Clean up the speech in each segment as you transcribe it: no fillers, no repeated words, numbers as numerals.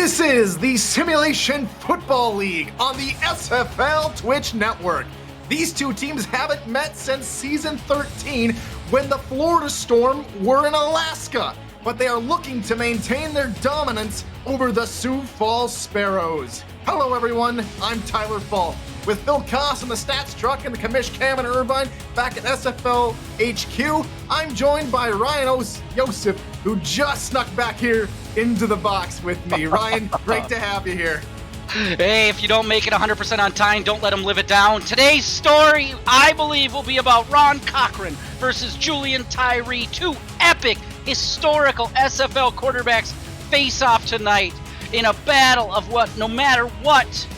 This is the Simulation Football League on the SFL Twitch network. These two teams haven't met since season 13 when the Florida Storm were in Alaska, but they are looking to maintain their dominance over the Sioux Falls Sparrows. Hello everyone, I'm Tyler Falk. With Phil Koss in the stats truck and the commish Cam and Irvine back at SFL HQ, I'm joined by Ryan Yosef, who just snuck back here into the box with me. Ryan, great to have you here. Hey, if you don't make it 100% on time, don't let them live it down. Today's story, I believe, will be about Ron Cochran versus Julian Tyree. Two epic, historical SFL quarterbacks face off tonight in a battle of what, no matter what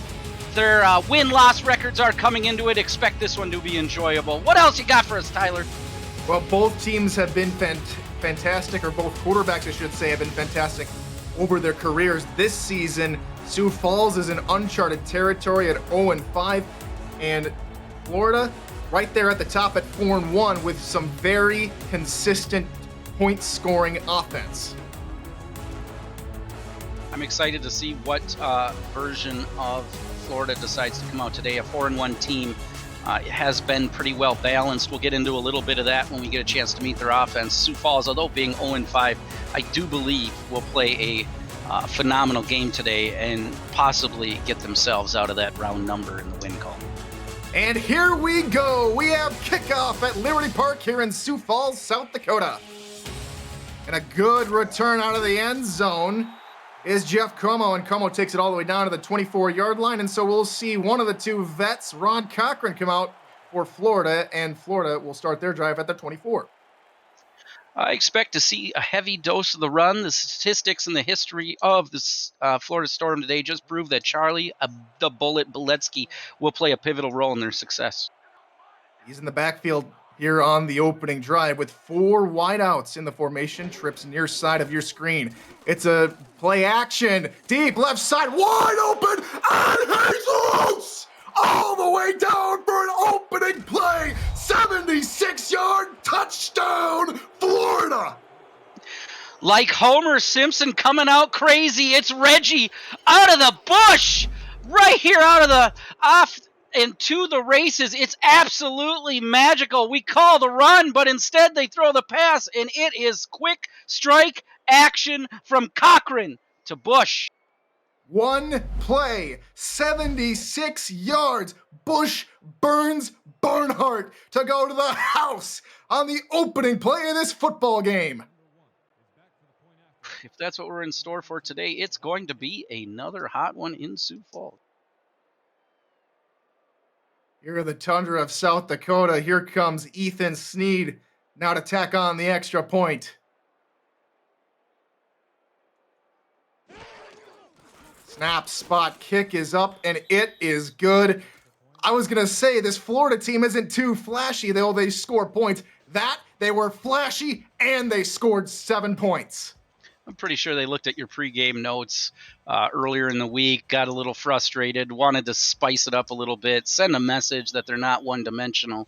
their win-loss records are coming into it, expect this one to be enjoyable. What else you got for us, Tyler? Well, both teams have been fantastic, or both quarterbacks, I should say, have been fantastic over their careers. This season, Sioux Falls is in uncharted territory at 0-5, and Florida right there at the top at 4-1 with some very consistent point-scoring offense. I'm excited to see what version of Florida decides to come out today. A 4-1 team has been pretty well balanced. We'll get into a little bit of that when we get a chance to meet their offense. Sioux Falls, although being 0-5, I do believe will play a phenomenal game today and possibly get themselves out of that round number in the win column. And here we go. We have kickoff at Liberty Park here in Sioux Falls, South Dakota. And a good return out of the end zone is Jeff Como, and Como takes it all the way down to the 24-yard line, and so we'll see one of the two vets, Ron Cochran, come out for Florida, and Florida will start their drive at the 24. I expect to see a heavy dose of the run. The statistics and the history of this Florida Storm today just prove that Charlie, the Bullet Beletsky, will play a pivotal role in their success. He's in the backfield here on the opening drive with four wideouts in the formation, trips near side of your screen. It's a play action, deep left side, wide open, and he's loose! All the way down for an opening play, 76-yard touchdown, Florida! Like Homer Simpson coming out crazy, it's Reggie out of the bush, right here out of the off and to the races. It's absolutely magical. We call the run, but instead they throw the pass, and it is quick strike action from Cochran to Bush. One play, 76 yards. Bush burns Barnhart to go to the house on the opening play of this football game. If that's what we're in store for today, it's going to be another hot one in Sioux Falls. Here in the tundra of South Dakota, here comes Ethan Sneed now to tack on the extra point. Snap, spot, kick is up, and it is good. I was going to say, this Florida team isn't too flashy, though they score points. They were flashy, and they scored 7 points. I'm pretty sure they looked at your pregame notes earlier in the week, got a little frustrated, wanted to spice it up a little bit, send a message that they're not one-dimensional,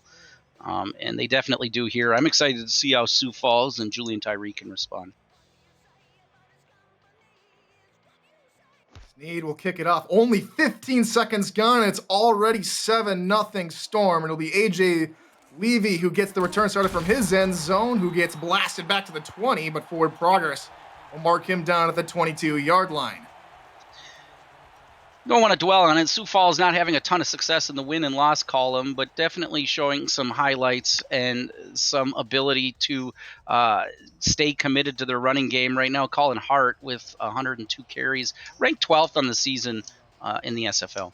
and they definitely do here. I'm excited to see how Sioux Falls and Julian Tyree can respond. Sneed will kick it off. Only 15 seconds gone, and it's already 7-0 Storm. It'll be A.J. Levy who gets the return started from his end zone, who gets blasted back to the 20, but forward progress will mark him down at the 22-yard line. Don't want to dwell on it. Sioux Falls not having a ton of success in the win and loss column, but definitely showing some highlights and some ability to stay committed to their running game right now. Colin Hart with 102 carries, ranked 12th on the season in the SFL.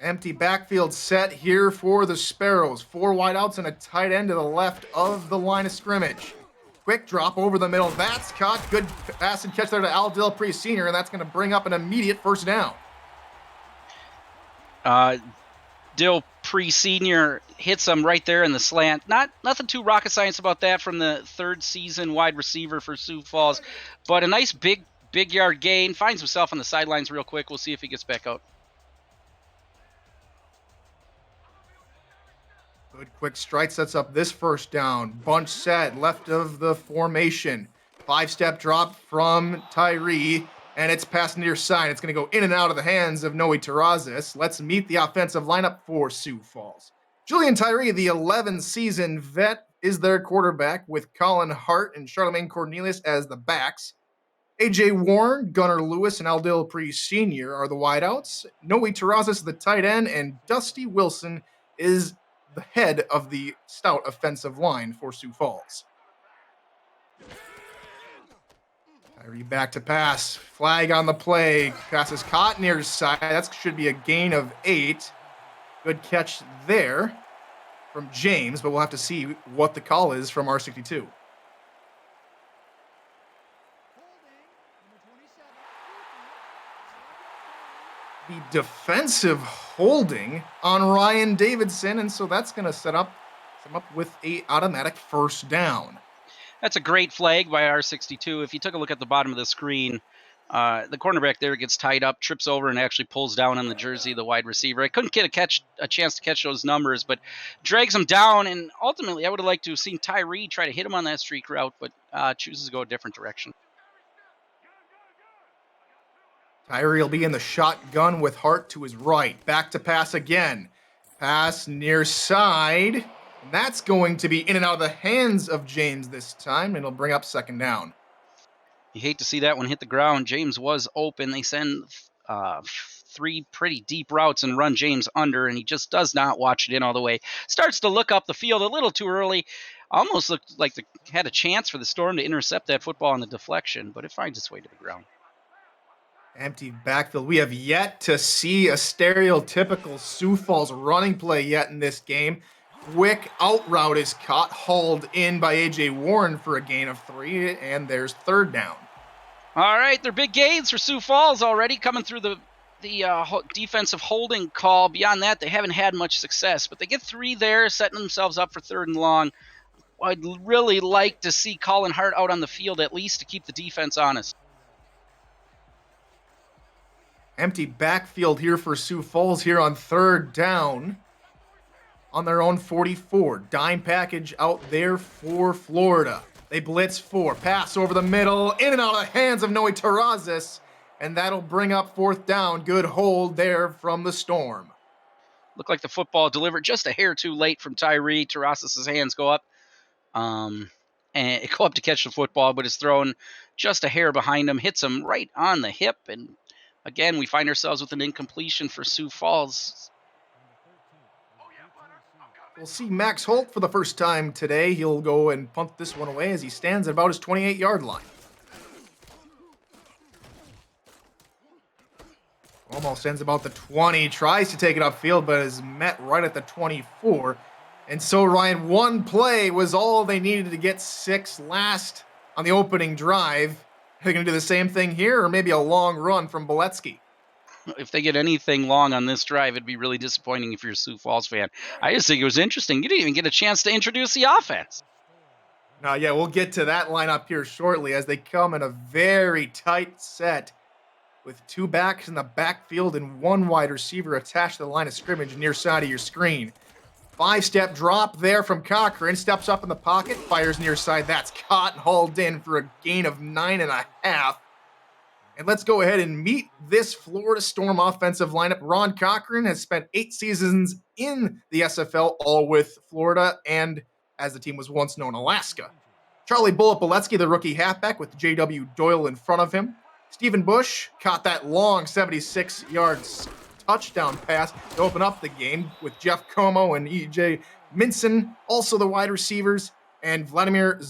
Empty backfield set here for the Sparrows. 4 wideouts and a tight end to the left of the line of scrimmage. Quick drop over the middle. That's caught. Good pass and catch there to Al Dilpree Sr., and that's going to bring up an immediate first down. Dilpree Sr. hits him right there in the slant. Nothing too rocket science about that from the third season wide receiver for Sioux Falls, but a nice big yard gain. Finds himself on the sidelines real quick. We'll see if he gets back out. Good quick strike sets up this first down. Bunch set left of the formation. 5-step drop from Tyree. And it's passed near side. It's going to go in and out of the hands of Noe Terrazas. Let's meet the offensive lineup for Sioux Falls. Julian Tyree, the 11-season vet, is their quarterback, with Colin Hart and Charlemagne Cornelius as the backs. AJ Warren, Gunnar Lewis, and Aldil Priest Sr. are the wideouts. Noe Terrazas, the tight end, and Dusty Wilson is the head of the stout offensive line for Sioux Falls. Tyree back to pass. Flag on the play. Pass is caught near side. That should be a gain of 8. Good catch there from James, but we'll have to see what the call is from R62. The defensive holding on Ryan Davidson, and so that's going to set up with a automatic first down. That's a great flag by R62. If you took a look at the bottom of the screen, the cornerback there gets tied up, trips over, and actually pulls down on the jersey of the wide receiver. I couldn't get a chance to catch those numbers, but drags him down, and ultimately I would have liked to have seen Tyree try to hit him on that streak route, but chooses to go a different direction. Tyree will be in the shotgun with Hart to his right. Back to pass again. Pass near side. And that's going to be in and out of the hands of James this time, and it'll bring up second down. You hate to see that one hit the ground. James was open. They send 3 pretty deep routes and run James under, and he just does not watch it in all the way. Starts to look up the field a little too early. Almost looked like they had a chance for the Storm to intercept that football on the deflection, but it finds its way to the ground. Empty backfield. We have yet to see a stereotypical Sioux Falls running play yet in this game. Quick out route is caught, hauled in by AJ Warren for a gain of 3, and there's third down. All right, they're big gains for Sioux Falls already, coming through the defensive holding call. Beyond that, they haven't had much success, but they get 3 there, setting themselves up for third and long. I'd really like to see Colin Hart out on the field at least to keep the defense honest. Empty backfield here for Sioux Falls here on third down on their own 44. Dime package out there for Florida. They blitz 4. Pass over the middle. In and out of the hands of Noe Terrazas. And that'll bring up fourth down. Good hold there from the Storm. Looked like the football delivered just a hair too late from Tyree. Terrazas' hands go up. And it go up to catch the football, but it's thrown just a hair behind him. Hits him right on the hip, and again, we find ourselves with an incompletion for Sioux Falls. We'll see Max Holt for the first time today. He'll go and punt this one away as he stands at about his 28-yard line. Almost ends about the 20. Tries to take it upfield, but is met right at the 24. And so, Ryan, one play was all they needed to get 6 last on the opening drive. Are they going to do the same thing here, or maybe a long run from Beletsky? If they get anything long on this drive, it'd be really disappointing if you're a Sioux Falls fan. I just think it was interesting. You didn't even get a chance to introduce the offense. Yeah, we'll get to that lineup here shortly as they come in a very tight set with 2 backs in the backfield and 1 wide receiver attached to the line of scrimmage near side of your screen. 5-step drop there from Cochran. Steps up in the pocket, fires near side. That's caught and hauled in for a gain of 9.5. And let's go ahead and meet this Florida Storm offensive lineup. Ron Cochran has spent 8 seasons in the SFL, all with Florida and, as the team was once known, Alaska. Charlie Bullet Beletsky, the rookie halfback, with J.W. Doyle in front of him. Stephen Bush caught that long 76-yard touchdown pass to open up the game, with Jeff Como and E.J. Minson, also the wide receivers, and Barden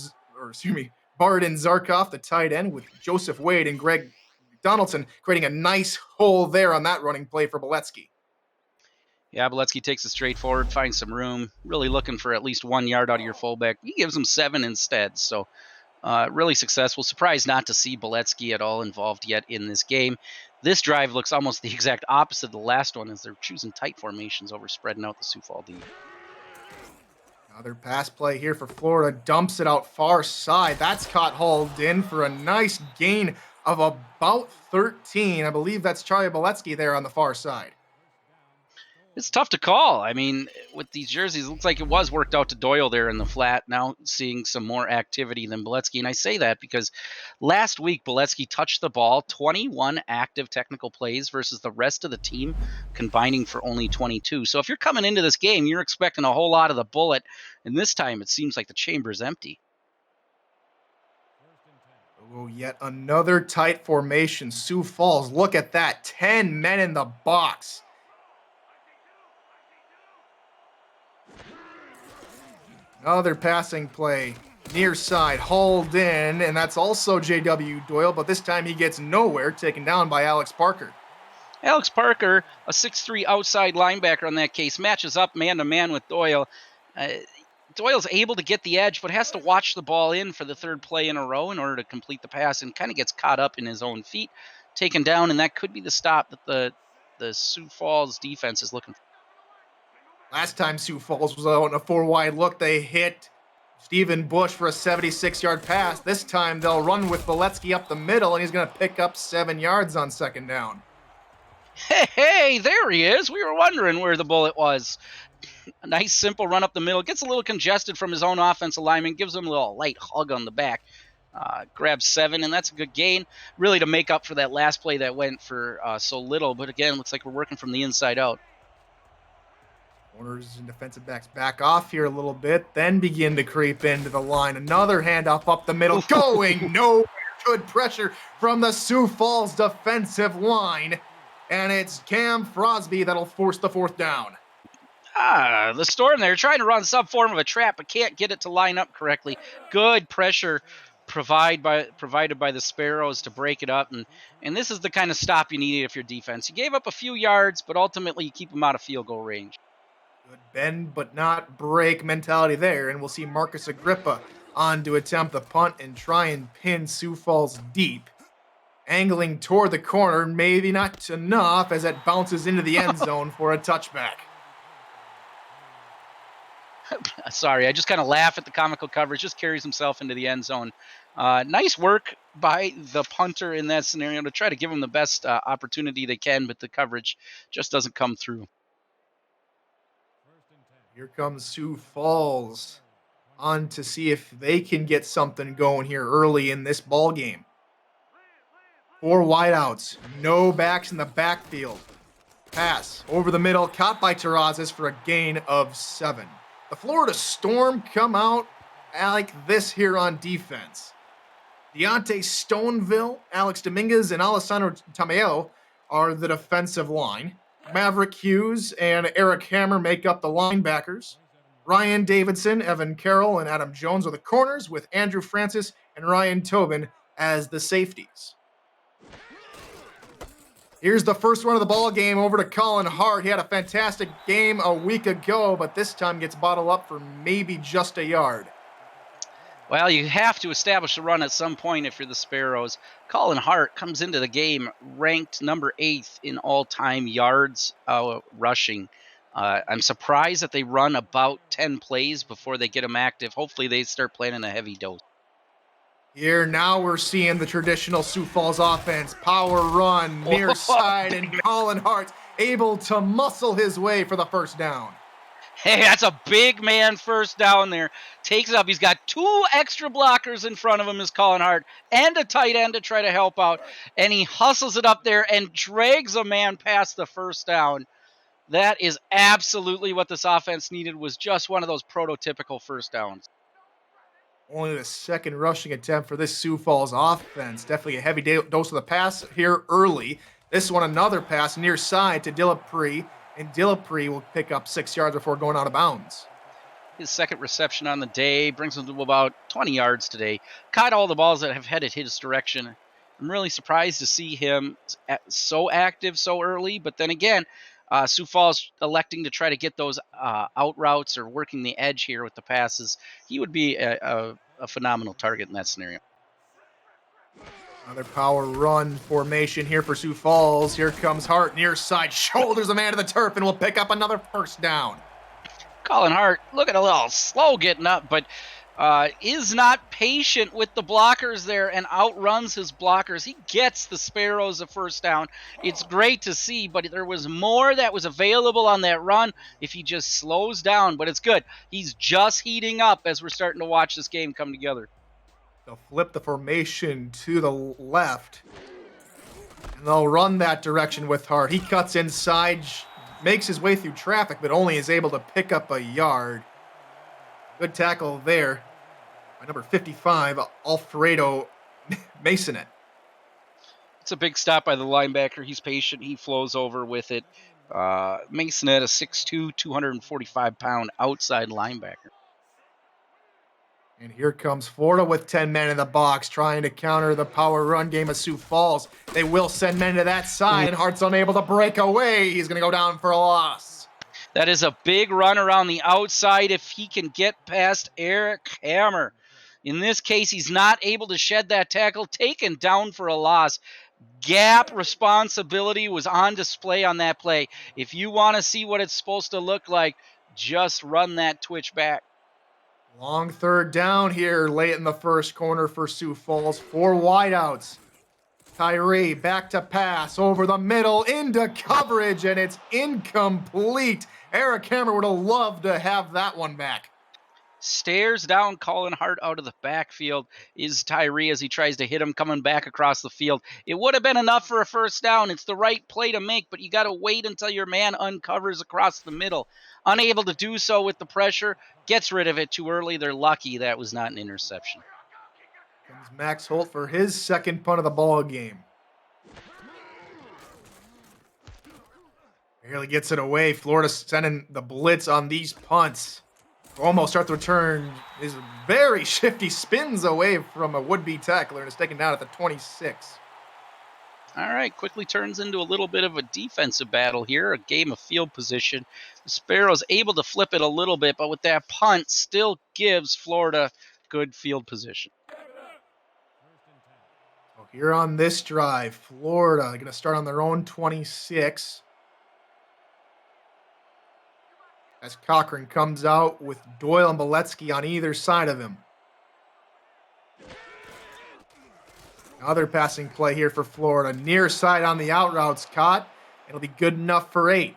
Zarkov, the tight end, with Joseph Wade and Greg Donaldson creating a nice hole there on that running play for Beletsky. Yeah, Beletsky takes it straight forward, finds some room, really looking for at least 1 yard out of your fullback. He gives him 7 instead, so really successful. Surprised not to see Beletsky at all involved yet in this game. This drive looks almost the exact opposite of the last one, as they're choosing tight formations over spreading out the Sioux Falls D. Another pass play here for Florida. Dumps it out far side. That's caught, hauled in for a nice gain of about 13. I believe that's Charlie Beletsky there on the far side. It's tough to call. I mean, with these jerseys, it looks like it was worked out to Doyle there in the flat. Now seeing some more activity than Beletsky. And I say that because last week, Beletsky touched the ball 21 active technical plays versus the rest of the team combining for only 22. So if you're coming into this game, you're expecting a whole lot of the bullet. And this time, it seems like the chamber's empty. Oh, yet another tight formation. Sioux Falls, look at that. 10 men in the box. Another passing play. Near side, hauled in, and that's also J.W. Doyle, but this time he gets nowhere, taken down by Alex Parker. Alex Parker, a 6'3 outside linebacker in that case, matches up man-to-man with Doyle. Doyle's able to get the edge, but has to watch the ball in for the third play in a row in order to complete the pass, and kind of gets caught up in his own feet, taken down, and that could be the stop that the Sioux Falls defense is looking for. Last time Sioux Falls was out in a 4-wide look, they hit Stephen Bush for a 76-yard pass. This time they'll run with Beletsky up the middle, and he's going to pick up 7 yards on second down. Hey, there he is. We were wondering where the bullet was. A nice, simple run up the middle. Gets a little congested from his own offensive lineman. Gives him a little light hug on the back. Grabs 7, and that's a good gain, really, to make up for that last play that went for so little. But again, looks like we're working from the inside out. Corners and defensive backs back off here a little bit, then begin to creep into the line. Another handoff up the middle, going nowhere. Good pressure from the Sioux Falls defensive line. And it's Cam Frosby that'll force the 4th down. The Storm there trying to run some form of a trap, but can't get it to line up correctly. Good pressure provided by the Sparrows to break it up. And this is the kind of stop you need if you're defense. You gave up a few yards, but ultimately you keep them out of field goal range. Good bend but not break mentality there, and we'll see Marcus Agrippa on to attempt the punt and try and pin Sioux Falls deep. Angling toward the corner, maybe not enough as it bounces into the end zone for a touchback. Sorry, I just kind of laugh at the comical coverage. Just carries himself into the end zone. Nice work by the punter in that scenario to try to give him the best opportunity they can, but the coverage just doesn't come through. Here comes Sioux Falls on to see if they can get something going here early in this ball game. 4 wideouts, no backs in the backfield. Pass over the middle, caught by Terrazas for a gain of 7. The Florida Storm come out like this here on defense. Deontay Stoneville, Alex Dominguez, and Alessandro Tameo are the defensive line. Maverick Hughes and Eric Hammer make up the linebackers. Ryan Davidson, Evan Carroll, and Adam Jones are the corners, with Andrew Francis and Ryan Tobin as the safeties. Here's the first run of the ball game over to Colin Hart. He had a fantastic game a week ago, but this time gets bottled up for maybe just a yard. Well, you have to establish a run at some point if you're the Sparrows. Colin Hart comes into the game ranked number 8th in all-time yards rushing. I'm surprised that they run about 10 plays before they get him active. Hopefully they start planning a heavy dose. Here now we're seeing the traditional Sioux Falls offense. Power run, near side, and Colin Hart able to muscle his way for the first down. Hey, that's a big man first down there. Takes it up. He's got 2 extra blockers in front of him, is Colin Hart, and a tight end to try to help out. And he hustles it up there and drags a man past the first down. That is absolutely what this offense needed, was just one of those prototypical first downs. Only the second rushing attempt for this Sioux Falls offense. Definitely a heavy dose of the pass here early. This one, another pass near side to Dillapre, and Dillapre will pick up 6 yards before going out of bounds. His second reception on the day brings him to about 20 yards today. Caught all the balls that have headed his direction. I'm really surprised to see him so active so early, but then again, Sioux Falls electing to try to get those out routes or working the edge here with the passes. He would be a phenomenal target in that scenario. Another power run formation here for Sioux Falls. Here comes Hart, near side, shoulders a man to the turf, and will pick up another first down. Colin Hart looking a little slow getting up, but is not patient with the blockers there and outruns his blockers. He gets the Sparrows a first down. It's great to see, but there was more that was available on that run if he just slows down. But it's good. He's just heating up as we're starting to watch this game come together. They'll flip the formation to the left. And they'll run that direction with Hart. He cuts inside, makes his way through traffic, but only is able to pick up a yard. Good tackle there by number 55, Alfredo Masonet. It's a big stop by the linebacker. He's patient. He flows over with it. Masonet, a 6'2", 245-pound outside linebacker. And here comes Florida with 10 men in the box, trying to counter the power run game of Sioux Falls. They will send men to that side, and Hart's unable to break away. He's going to go down for a loss. That is a big run around the outside if he can get past Eric Hammer. In this case, he's not able to shed that tackle, taken down for a loss. Gap responsibility was on display on that play. If you want to see what it's supposed to look like, just run that twitch back. Long third down here late in the first corner for Sioux Falls. 4 wideouts. Tyree back to pass over the middle into coverage, and it's incomplete. Eric Hammer would have loved to have that one back. Stares down Colin Hart out of the backfield is Tyree as he tries to hit him coming back across the field. It would have been enough for a first down. It's the right play to make, but you got to wait until your man uncovers across the middle. Unable to do so with the pressure, gets rid of it too early. They're lucky that was not an interception. Comes Max Holt for his second punt of the ball game. Barely gets it away. Florida sending the blitz on these punts. Almost start the return is very shifty, spins away from a would-be tackler and is taken down at the 26. All right, quickly turns into a little bit of a defensive battle here, a game of field position. The Sparrows able to flip it a little bit, but with that punt, still gives Florida good field position. So here on this drive, Florida going to start on their own 26. As Cochran comes out with Doyle and Beletsky on either side of him. Another passing play here for Florida. Near side on the out routes caught. It'll be good enough for 8.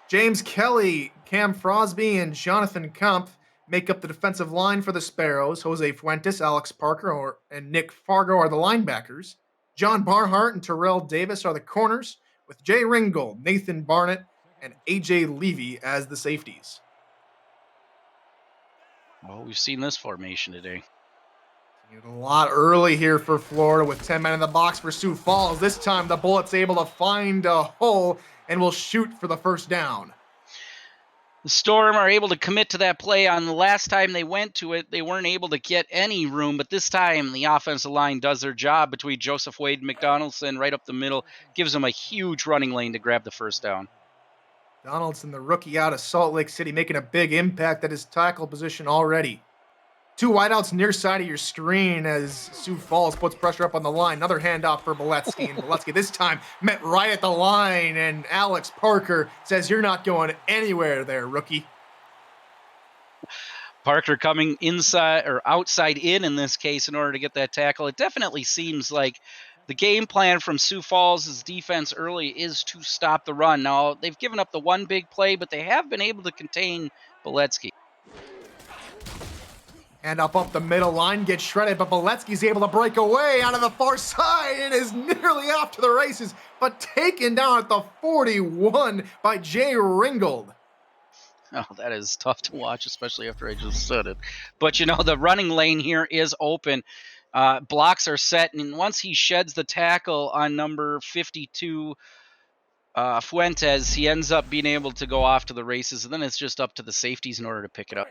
James Kelly, Cam Frosby, and Jonathan Kumpf make up the defensive line for the Sparrows. Jose Fuentes, Alex Parker, and Nick Fargo are the linebackers. John Barnhart and Terrell Davis are the corners, with Jay Ringgold, Nathan Barnett, and A.J. Levy as the safeties. Well, we've seen this formation today. A lot early here for Florida with 10 men in the box for Sioux Falls. This time the Bullets able to find a hole and will shoot for the first down. The Storm are able to commit to that play. On the last time they went to it, they weren't able to get any room, but this time the offensive line does their job between Joseph Wade and McDonaldson right up the middle, gives them a huge running lane to grab the first down. Donaldson, the rookie out of Salt Lake City, making a big impact at his tackle position already. 2 wideouts near side of your screen as Sioux Falls puts pressure up on the line. Another handoff for Beletsky, and Beletsky this time met right at the line, and Alex Parker says, "You're not going anywhere there, rookie." Parker coming inside or outside in this case in order to get that tackle. It definitely seems like the game plan from Sioux Falls' defense early is to stop the run. Now, they've given up the one big play, but they have been able to contain Beletsky. And up the middle line, gets shredded, but Beletsky's able to break away out of the far side and is nearly off to the races, but taken down at the 41 by Jay Ringgold. Oh, that is tough to watch, especially after I just said it. But, the running lane here is open. Blocks are set, and once he sheds the tackle on number 52, Fuentes, he ends up being able to go off to the races, and then it's just up to the safeties in order to pick it up.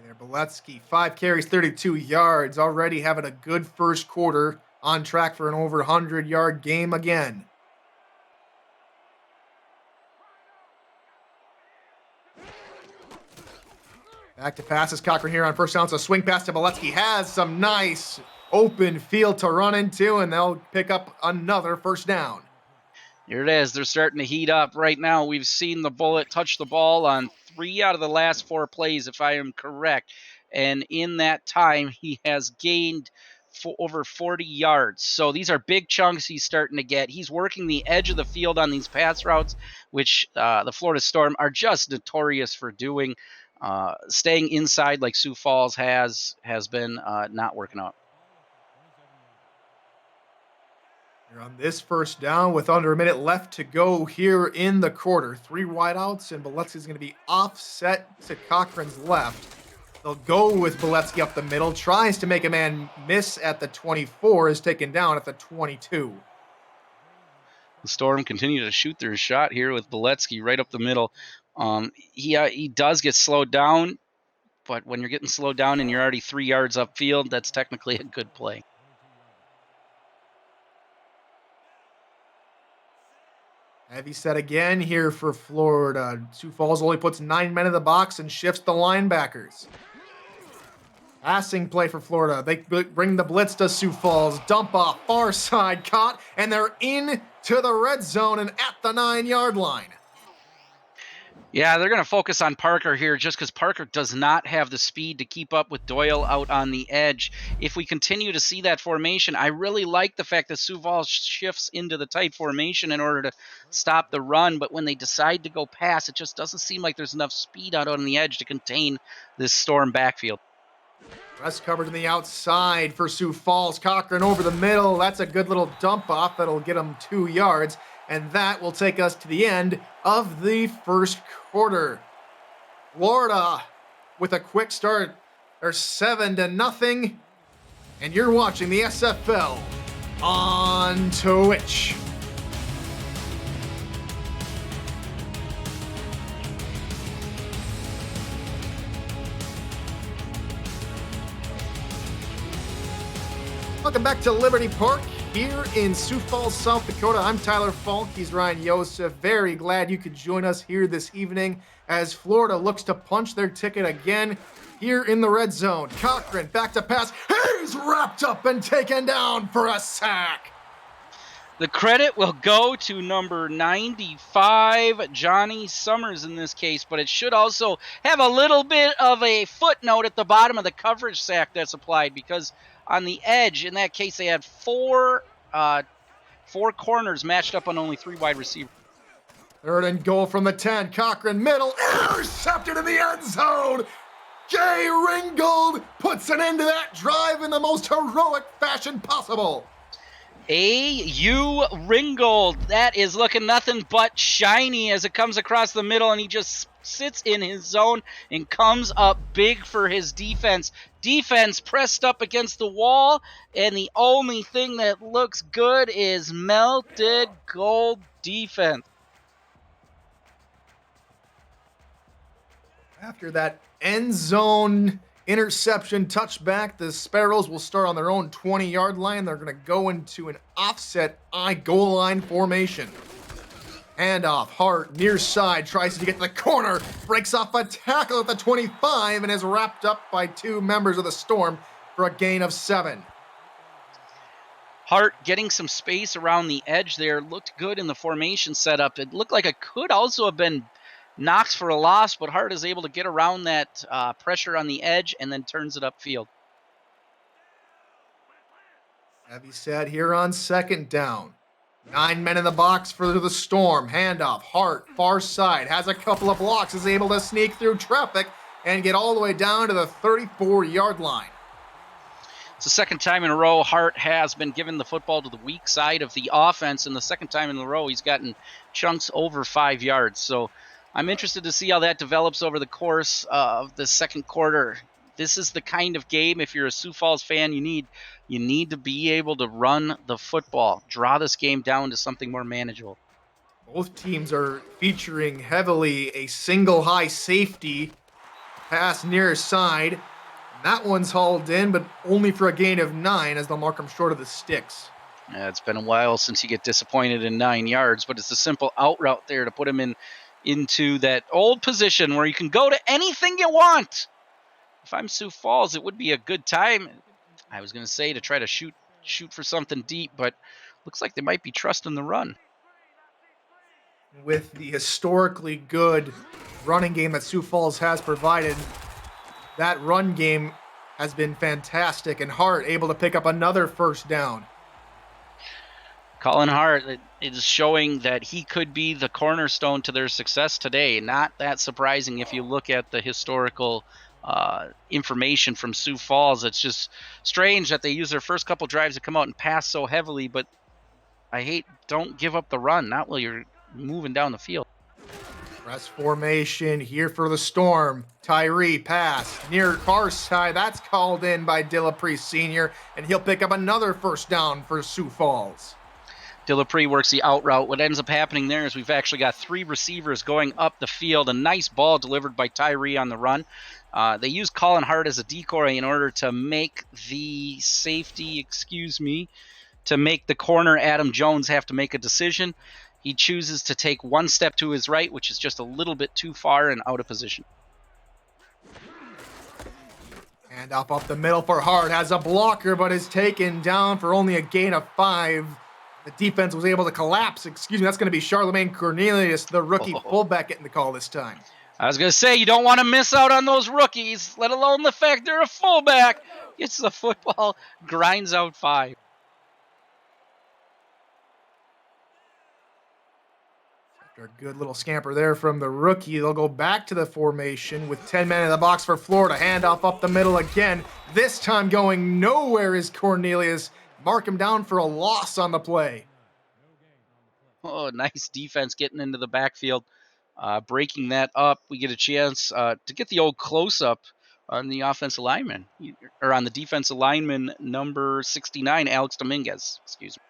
There, Beletsky, 5 carries, 32 yards, already having a good first quarter, on track for an over 100-yard game again. Back to passes, Cochran here on first down, so swing pass to Beletsky has some nice open field to run into, and they'll pick up another first down. Here it is. They're starting to heat up right now. We've seen the Bullet touch the ball on 3 out of the last 4 plays, if I am correct. And in that time, he has gained over 40 yards. So these are big chunks he's starting to get. He's working the edge of the field on these pass routes, which the Florida Storm are just notorious for doing. Staying inside like Sioux Falls has been not working out. You're on this first down with under a minute left to go here in the quarter. 3 wideouts, and Boletsky's going to be offset to Cochran's left. They'll go with Boletsky up the middle, tries to make a man miss at the 24, is taken down at the 22. The Storm continue to shoot their shot here with Boletsky right up the middle. He does get slowed down, but when you're getting slowed down and you're already 3 yards upfield, that's technically a good play. Heavy set again here for Florida. Sioux Falls only puts 9 men in the box and shifts the linebackers. Passing play for Florida. They bring the blitz to Sioux Falls. Dump off, far side caught, and they're in to the red zone and at the 9-yard line. Yeah, they're going to focus on Parker here just because Parker does not have the speed to keep up with Doyle out on the edge. If we continue to see that formation, I really like the fact that Sioux Falls shifts into the tight formation in order to stop the run. But when they decide to go pass, it just doesn't seem like there's enough speed out on the edge to contain this Storm backfield. Rest covered to the outside for Sioux Falls. Cochran over the middle. That's a good little dump off that'll get them 2 yards. And that will take us to the end of the first quarter. Florida with a quick start. They're 7-0. And you're watching the SFL on Twitch. Welcome back to Liberty Park here in Sioux Falls, South Dakota. I'm Tyler Falk. He's Ryan Yosef. Very glad you could join us here this evening as Florida looks to punch their ticket again here in the red zone. Cochran back to pass. He's wrapped up and taken down for a sack. The credit will go to number 95, Johnny Summers in this case, but it should also have a little bit of a footnote at the bottom of the coverage sack that's applied, because on the edge, in that case, they had four corners matched up on only 3 wide receivers. 3rd and goal from the 10. Cochran middle, intercepted in the end zone. Jay Ringgold puts an end to that drive in the most heroic fashion possible. A.U. Ringgold, that is looking nothing but shiny as it comes across the middle, and he just sits in his zone and comes up big for his defense. Defense pressed up against the wall, and the only thing that looks good is melted gold defense. After that end zone interception touchback, the Sparrows will start on their own 20-yard line. They're going to go into an offset goal line formation. Handoff, Hart, near side, tries to get to the corner, breaks off a tackle at the 25, and is wrapped up by 2 members of the Storm for a gain of 7. Hart getting some space around the edge there, looked good in the formation setup. It looked like it could also have been Knox for a loss, but Hart is able to get around that pressure on the edge and then turns it upfield. Heavy set here on 2nd down. 9 men in the box for the Storm. Handoff, Hart, far side, has a couple of blocks, is able to sneak through traffic and get all the way down to the 34-yard line. It's the 2nd time in a row Hart has been given the football to the weak side of the offense, and the 2nd time in a row he's gotten chunks over 5 yards. So I'm interested to see how that develops over the course of the 2nd quarter. This is the kind of game, if you're a Sioux Falls fan, you need to be able to run the football, draw this game down to something more manageable. Both teams are featuring heavily a single high safety pass near side. That one's hauled in, but only for a gain of 9 as they'll mark him short of the sticks. Yeah, it's been a while since you get disappointed in 9 yards, but it's a simple out route there to put him into that old position where you can go to anything you want. If I'm Sioux Falls, it would be a good time, I was going to say, to try to shoot for something deep, but looks like they might be trusting the run. With the historically good running game that Sioux Falls has provided, that run game has been fantastic, and Hart able to pick up another first down. Colin Hart is showing that he could be the cornerstone to their success today. Not that surprising if you look at the historical information from Sioux Falls. It's just strange that they use their first couple drives to come out and pass so heavily, but don't give up the run, not while you're moving down the field. Press formation here for the Storm. Tyree pass near far side. That's called in by Dillapre Sr., and he'll pick up another first down for Sioux Falls. Dillapre works the out route. What ends up happening there is we've actually got 3 receivers going up the field. A nice ball delivered by Tyree on the run. They use Colin Hart as a decoy in order to make the safety, to make the corner Adam Jones have to make a decision. He chooses to take one step to his right, which is just a little bit too far and out of position. And up the middle for Hart. Has a blocker, but is taken down for only a gain of 5. The defense was able to collapse. That's going to be Charlemagne Cornelius, the rookie fullback, getting the call this time. I was going to say, you don't want to miss out on those rookies, let alone the fact they're a fullback. Gets the football, grinds out 5. After a good little scamper there from the rookie, they'll go back to the formation with 10 men in the box for Florida. Handoff up the middle again. This time going nowhere is Cornelius. Mark him down for a loss on the play. Oh, nice defense getting into the backfield. Breaking that up, we get a chance to get the old close-up on the offensive lineman, or on the defensive lineman number 69, Alex Dominguez. Excuse me.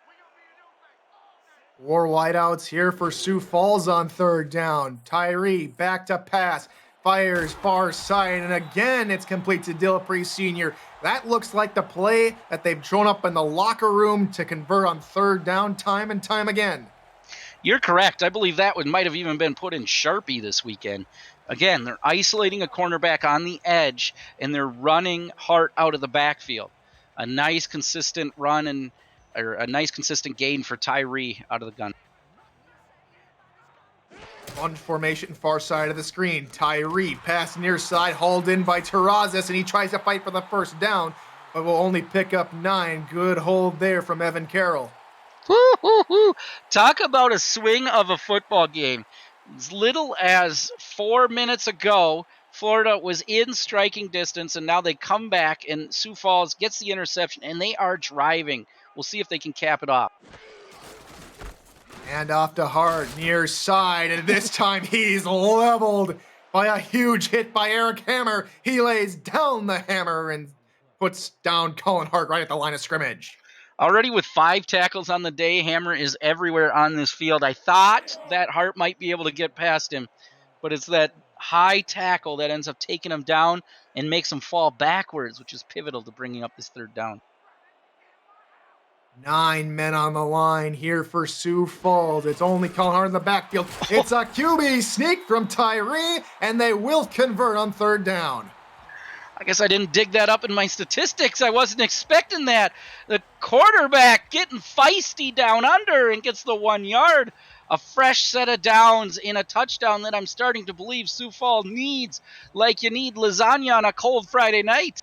4 wideouts here for Sioux Falls on third down. Tyree back to pass. Fires far side, and again it's complete to Dillapre Sr. That looks like the play that they've shown up in the locker room to convert on third down time and time again. You're correct. I believe that one might have even been put in Sharpie this weekend. Again, they're isolating a cornerback on the edge, and they're running Hart out of the backfield. A nice consistent run or a nice consistent gain for Tyree out of the gun. Bunch formation far side of the screen. Tyree pass near side, hauled in by Terrazas, and he tries to fight for the first down, but will only pick up 9. Good hold there from Evan Carroll. Woo-hoo-hoo. Talk about a swing of a football game. As little as 4 minutes ago, Florida was in striking distance, and now they come back, and Sioux Falls gets the interception, and they are driving. We'll see if they can cap it off. And off to Hart, near side, and this time he's leveled by a huge hit by Eric Hammer. He lays down the hammer and puts down Colin Hart right at the line of scrimmage. Already with 5 tackles on the day, Hammer is everywhere on this field. I thought that Hart might be able to get past him, but it's that high tackle that ends up taking him down and makes him fall backwards, which is pivotal to bringing up this third down. 9 men on the line here for Sioux Falls. It's only Colin Hart in the backfield. It's a QB sneak from Tyree, and they will convert on third down. I guess I didn't dig that up in my statistics. I wasn't expecting that. The quarterback getting feisty down under and gets the 1 yard. A fresh set of downs in a touchdown that I'm starting to believe Sioux Falls needs, like you need lasagna on a cold Friday night.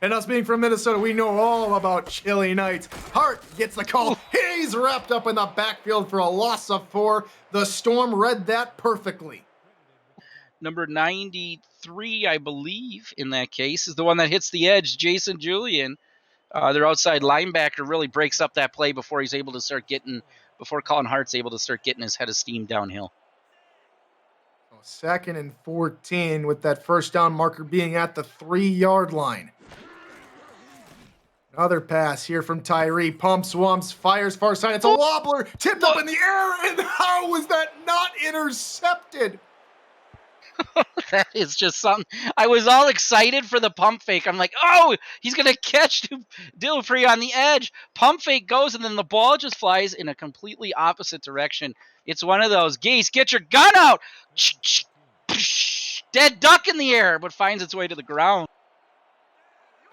And us being from Minnesota, we know all about chilly nights. Hart gets the call. He's wrapped up in the backfield for a loss of 4. The Storm read that perfectly. Number 93, I believe, in that case, is the one that hits the edge, Jason Julian. Their outside linebacker really breaks up that play before Colin Hart's able to start getting his head of steam downhill. 2nd and 14 with that first down marker being at the 3-yard line. Another pass here from Tyree. Pumps, wumps, fires far side. It's a wobbler, tipped up in the air, and how was that not intercepted? That is just something. I was all excited for the pump fake. I'm like, oh, he's going to catch Dillapre on the edge. Pump fake goes, and then the ball just flies in a completely opposite direction. It's one of those, geese, get your gun out. Dead duck in the air, but finds its way to the ground.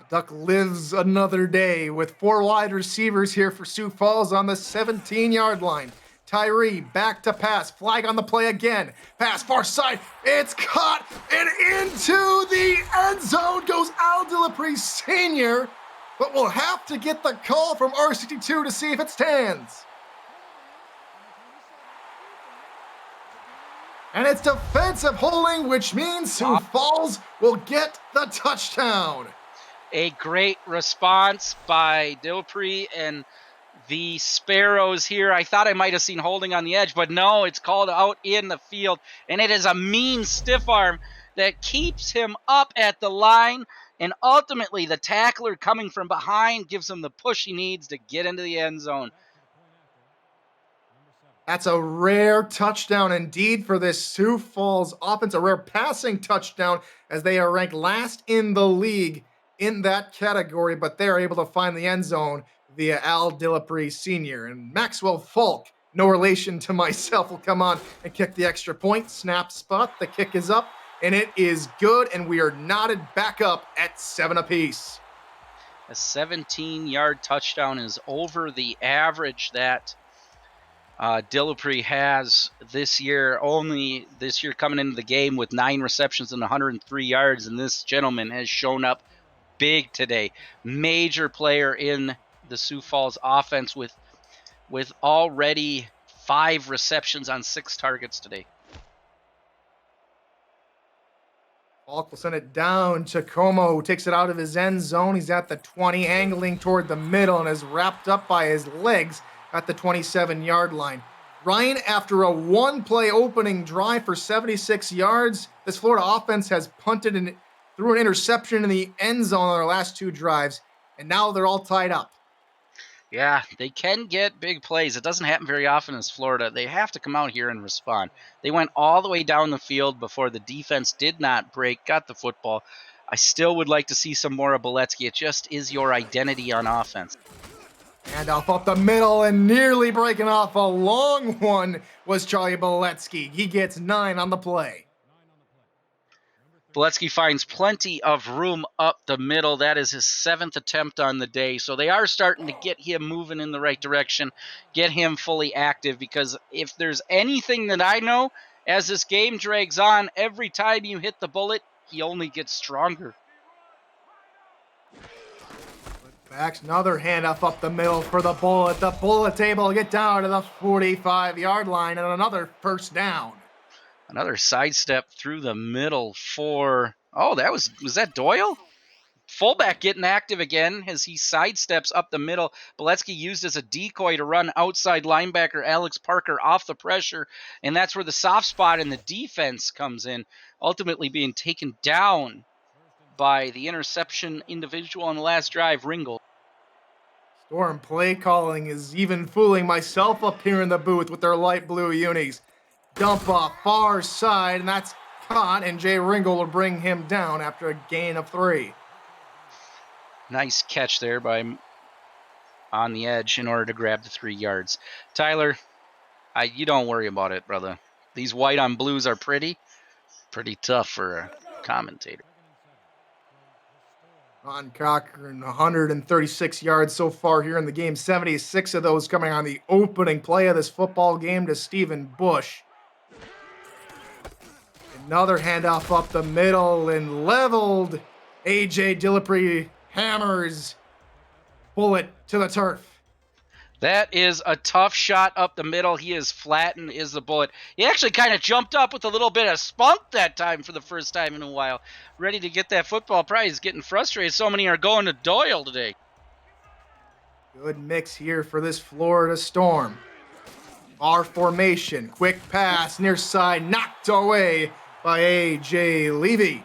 Duck lives another day with 4 wide receivers here for Sioux Falls on the 17-yard line. Tyree back to pass. Flag on the play again. Pass far side. It's caught and into the end zone goes Al Delapre Sr., but we'll have to get the call from R62 to see if it stands. And it's defensive holding, which means Sioux Falls will get the touchdown. A great response by Delapre and the Sparrows here. I thought I might have seen holding on the edge, but no, it's called out in the field. And it is a mean stiff arm that keeps him up at the line. And ultimately, the tackler coming from behind gives him the push he needs to get into the end zone. That's a rare touchdown indeed for this Sioux Falls offense, a rare passing touchdown as they are ranked last in the league in that category, but they're able to find the end zone via Al Delapre Sr. And Maxwell Falk, no relation to myself, will come on and kick the extra point. Snap spot, the kick is up, and it is good, and we are knotted back up at 7 apiece. A 17-yard touchdown is over the average that Delapre has this year, only this year coming into the game with 9 receptions and 103 yards, and this gentleman has shown up big today. Major player in the Sioux Falls offense with already 5 receptions on 6 targets today. Falk will send it down to Como, who takes it out of his end zone. He's at the 20, angling toward the middle, and is wrapped up by his legs at the 27-yard line. Ryan, after a one-play opening drive for 76 yards, this Florida offense has punted and threw an interception in the end zone on their last 2 drives, and now they're all tied up. Yeah, they can get big plays. It doesn't happen very often in Florida. They have to come out here and respond. They went all the way down the field before the defense did not break, got the football. I still would like to see some more of Boletsky. It just is your identity on offense. Handoff up the middle and nearly breaking off a long one was Charlie Boletsky. He gets 9 on the play. Boletsky finds plenty of room up the middle. That is his 7th attempt on the day. So they are starting to get him moving in the right direction, get him fully active, because if there's anything that I know, as this game drags on, every time you hit the bullet, he only gets stronger. Backs another handoff up the middle for the Bullet. The Bullet able to get down to the 45-yard line and another first down. Another sidestep through the middle for, was that Doyle? Fullback getting active again as he sidesteps up the middle. Boletsky used as a decoy to run outside linebacker Alex Parker off the pressure, and that's where the soft spot in the defense comes in, ultimately being taken down by the interception individual on the last drive, Ringel. Storm play calling is even fooling myself up here in the booth with their light blue unis. Dump off far side, and that's caught, and Jay Ringel will bring him down after a gain of 3. Nice catch there by on the edge in order to grab the 3 yards. Tyler, you don't worry about it, brother. These white on blues are pretty tough for a commentator. Ron Cochran, 136 yards so far here in the game, 76 of those coming on the opening play of this football game to Stephen Bush. Another handoff up the middle and leveled. A.J. Delapre hammers Bullet to the turf. That is a tough shot up the middle. He is flattened, is the Bullet. He actually kind of jumped up with a little bit of spunk that time for the first time in a while. Ready to get that football prize. Getting frustrated. So many are going to Doyle today. Good mix here for this Florida Storm. Our formation. Quick pass near side. Knocked away by A.J. Levy.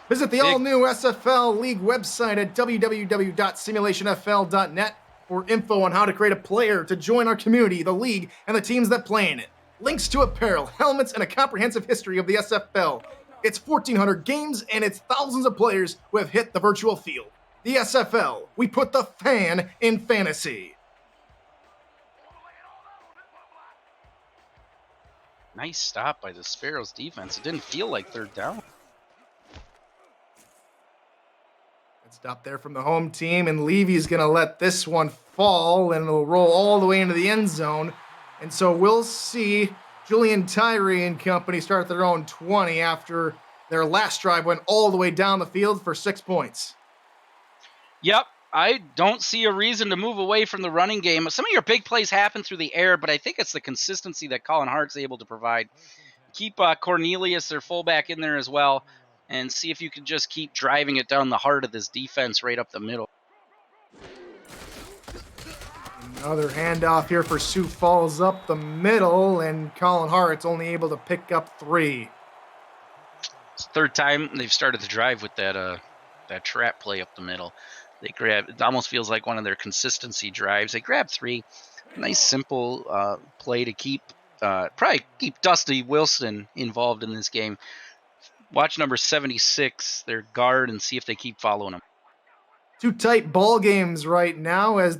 Visit the all-new SFL League website at www.simulationfl.net for info on how to create a player to join our community, the league, and the teams that play in it. Links to apparel, helmets, and a comprehensive history of the SFL. It's 1,400 games, and it's thousands of players who have hit the virtual field. The SFL, we put the fan in fantasy. Nice stop by the Sparrows defense. It didn't feel like third down. Stop there from the home team, and Levy's going to let this one fall, and it'll roll all the way into the end zone. And so we'll see Julian Tyree and company start at their own 20 after their last drive went all the way down the field for 6 points. Yep, I don't see a reason to move away from the running game. Some of your big plays happen through the air, but I think it's the consistency that Colin Hart's able to provide. Keep Cornelius, their fullback, in there as well, and see if you can just keep driving it down the heart of this defense right up the middle. Another handoff here for Sioux Falls up the middle, and Colin Hart's only able to pick up 3. It's the third time they've started the drive with that trap play up the middle. They grab. It almost feels like one of their consistency drives. They grab 3. Nice simple play to probably keep Dusty Wilson involved in this game. Watch number 76, their guard, and see if they keep following him. 2 tight ball games right now as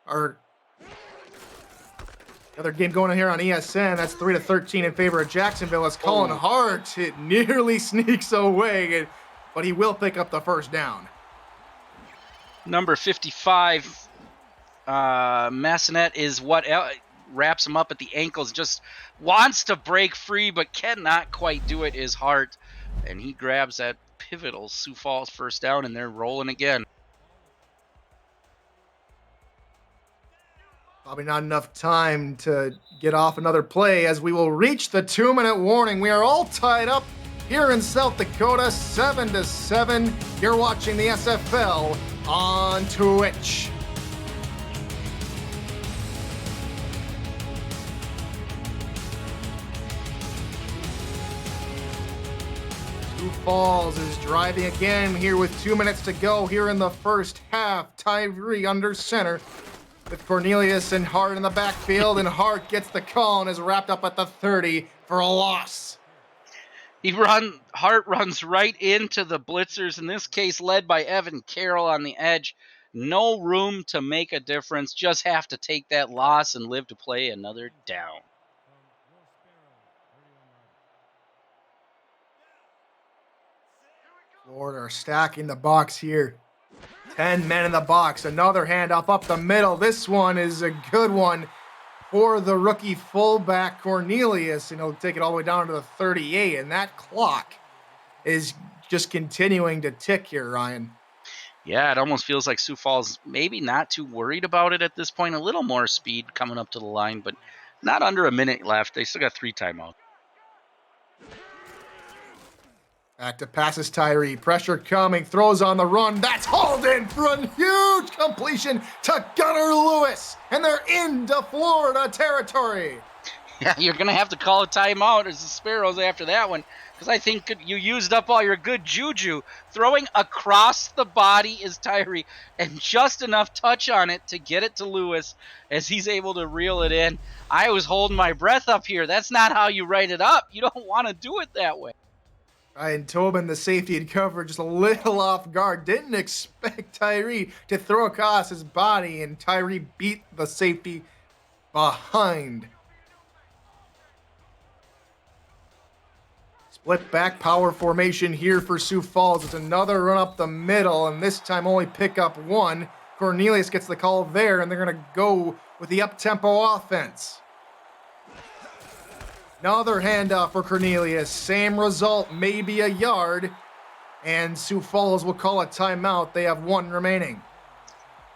our other game going on here on ESN. That's 3-13 in favor of Jacksonville as Colin Hart, it nearly sneaks away, but he will pick up the first down. Number 55, Massonet is what wraps him up at the ankles. Just wants to break free, but cannot quite do it, is Hart. And he grabs that pivotal Sioux Falls first down, and they're rolling again. Probably not enough time to get off another play as we will reach the 2-minute warning. We are all tied up here in South Dakota, 7-7. You're watching the SFL on Twitch. Sioux Falls is driving again here with 2 minutes to go here in the first half. Tyree under center with Cornelius and Hart in the backfield, and Hart gets the call and is wrapped up at the 30 for a loss. Hart runs right into the blitzers, in this case led by Evan Carroll on the edge. No room to make a difference, just have to take that loss and live to play another down. Florida are stacking the box here. 10 men in the box. Another handoff up the middle. This one is a good one for the rookie fullback Cornelius, and he'll take it all the way down to the 38. And that clock is just continuing to tick here, Ryan. Yeah, it almost feels like Sioux Falls maybe not too worried about it at this point. A little more speed coming up to the line, but not under a minute left. They still got 3 timeouts. Back to passes Tyree. Pressure coming. Throws on the run. That's hauled in for a huge completion to Gunnar Lewis. And they're into Florida territory. Yeah, you're going to have to call a timeout as the Sparrows after that one, because I think you used up all your good juju. Throwing across the body is Tyree, and just enough touch on it to get it to Lewis as he's able to reel it in. I was holding my breath up here. That's not how you write it up. You don't want to do it that way. Ryan Tobin, the safety and cover, just a little off guard. Didn't expect Tyree to throw across his body, and Tyree beat the safety behind. Split back power formation here for Sioux Falls. It's another run up the middle, and this time only pick up 1. Cornelius gets the call there, and they're going to go with the up-tempo offense. Another handoff for Cornelius. Same result, maybe a yard. And Sioux Falls will call a timeout. They have 1 remaining.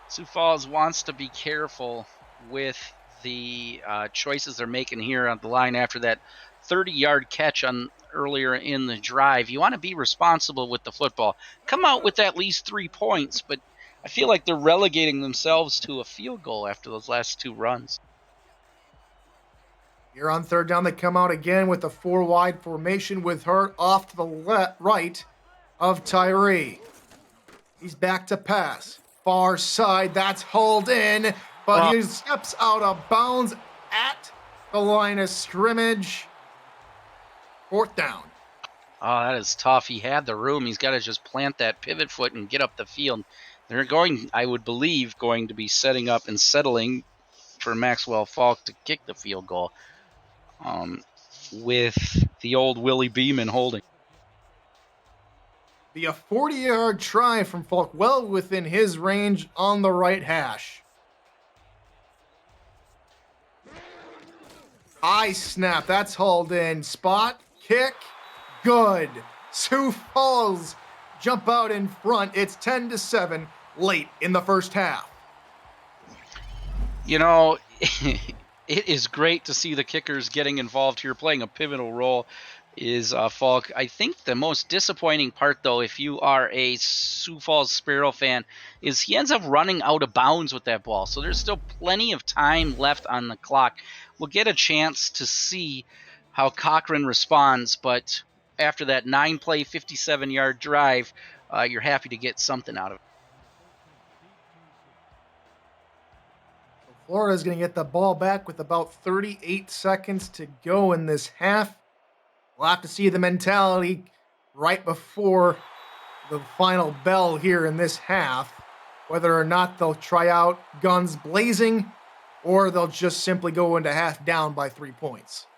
Sioux Falls wants to be careful with the choices they're making here on the line after that 30-yard catch on earlier in the drive. You want to be responsible with the football. Come out with at least 3 points, but I feel like they're relegating themselves to a field goal after those last 2 runs. Here on third down, they come out again with a 4-wide formation with Hurt off to the right of Tyree. He's back to pass. Far side, that's hauled in, but he steps out of bounds at the line of scrimmage. 4th down. Oh, that is tough. He had the room. He's got to just plant that pivot foot and get up the field. They're going, I would believe, going to be setting up and settling for Maxwell Falk to kick the field goal. With the old Willie Beeman holding. Be a 40-yard try from Falk, well within his range on the right hash. High snap, that's hauled in. Spot, kick, good. Sioux Falls jump out in front. It's 10-7 late in the first half. You know, it is great to see the kickers getting involved here, playing a pivotal role. Is Falk. I think the most disappointing part, though, if you are a Sioux Falls Sparrow fan, is he ends up running out of bounds with that ball. So there's still plenty of time left on the clock. We'll get a chance to see how Cochran responds, but after that 9-play, 57-yard drive, you're happy to get something out of it. Florida's going to get the ball back with about 38 seconds to go in this half. We'll have to see the mentality right before the final bell here in this half, whether or not they'll try out guns blazing or they'll just simply go into half down by 3 points.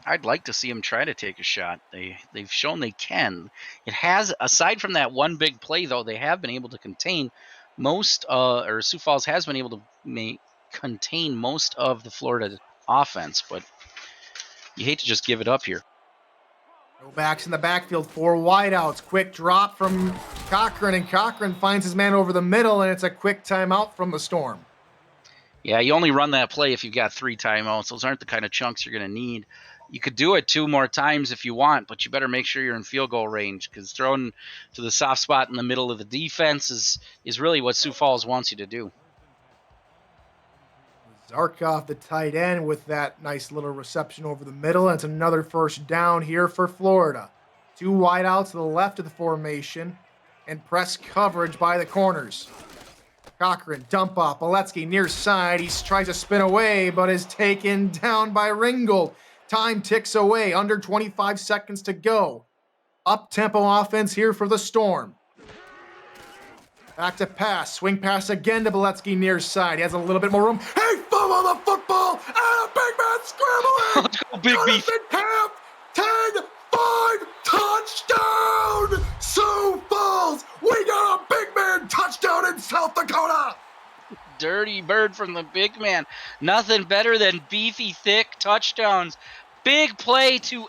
I'd like to see them try to take a shot. They've shown they can. It has, aside from that one big play, though, they have been able to contain most, or Sioux Falls has been able to contain most of the Florida offense, but you hate to just give it up here. No backs in the backfield, 4 wideouts. Quick drop from Cochran, and Cochran finds his man over the middle, and it's a quick timeout from the Storm. Yeah, you only run that play if you've got 3 timeouts. Those aren't the kind of chunks you're going to need. You could do it 2 more times if you want, but you better make sure you're in field goal range, because throwing to the soft spot in the middle of the defense is really what Sioux Falls wants you to do. Zarkov, the tight end, with that nice little reception over the middle. And it's another first down here for Florida. 2 wideouts to the left of the formation and press coverage by the corners. Cochran, dump off. Boletsky near side. He tries to spin away, but is taken down by Ringgold. Time ticks away. Under 25 seconds to go. Up-tempo offense here for the Storm. Back to pass. Swing pass again to Boletsky near side. He has a little bit more room. Hey, fumble the football! And a big man scrambling! Let's go, Big Beef! Camp! 10-5 touchdown! Sioux Falls! We got a big man touchdown in South Dakota! Dirty bird from the big man. Nothing better than beefy, thick touchdowns. Big play to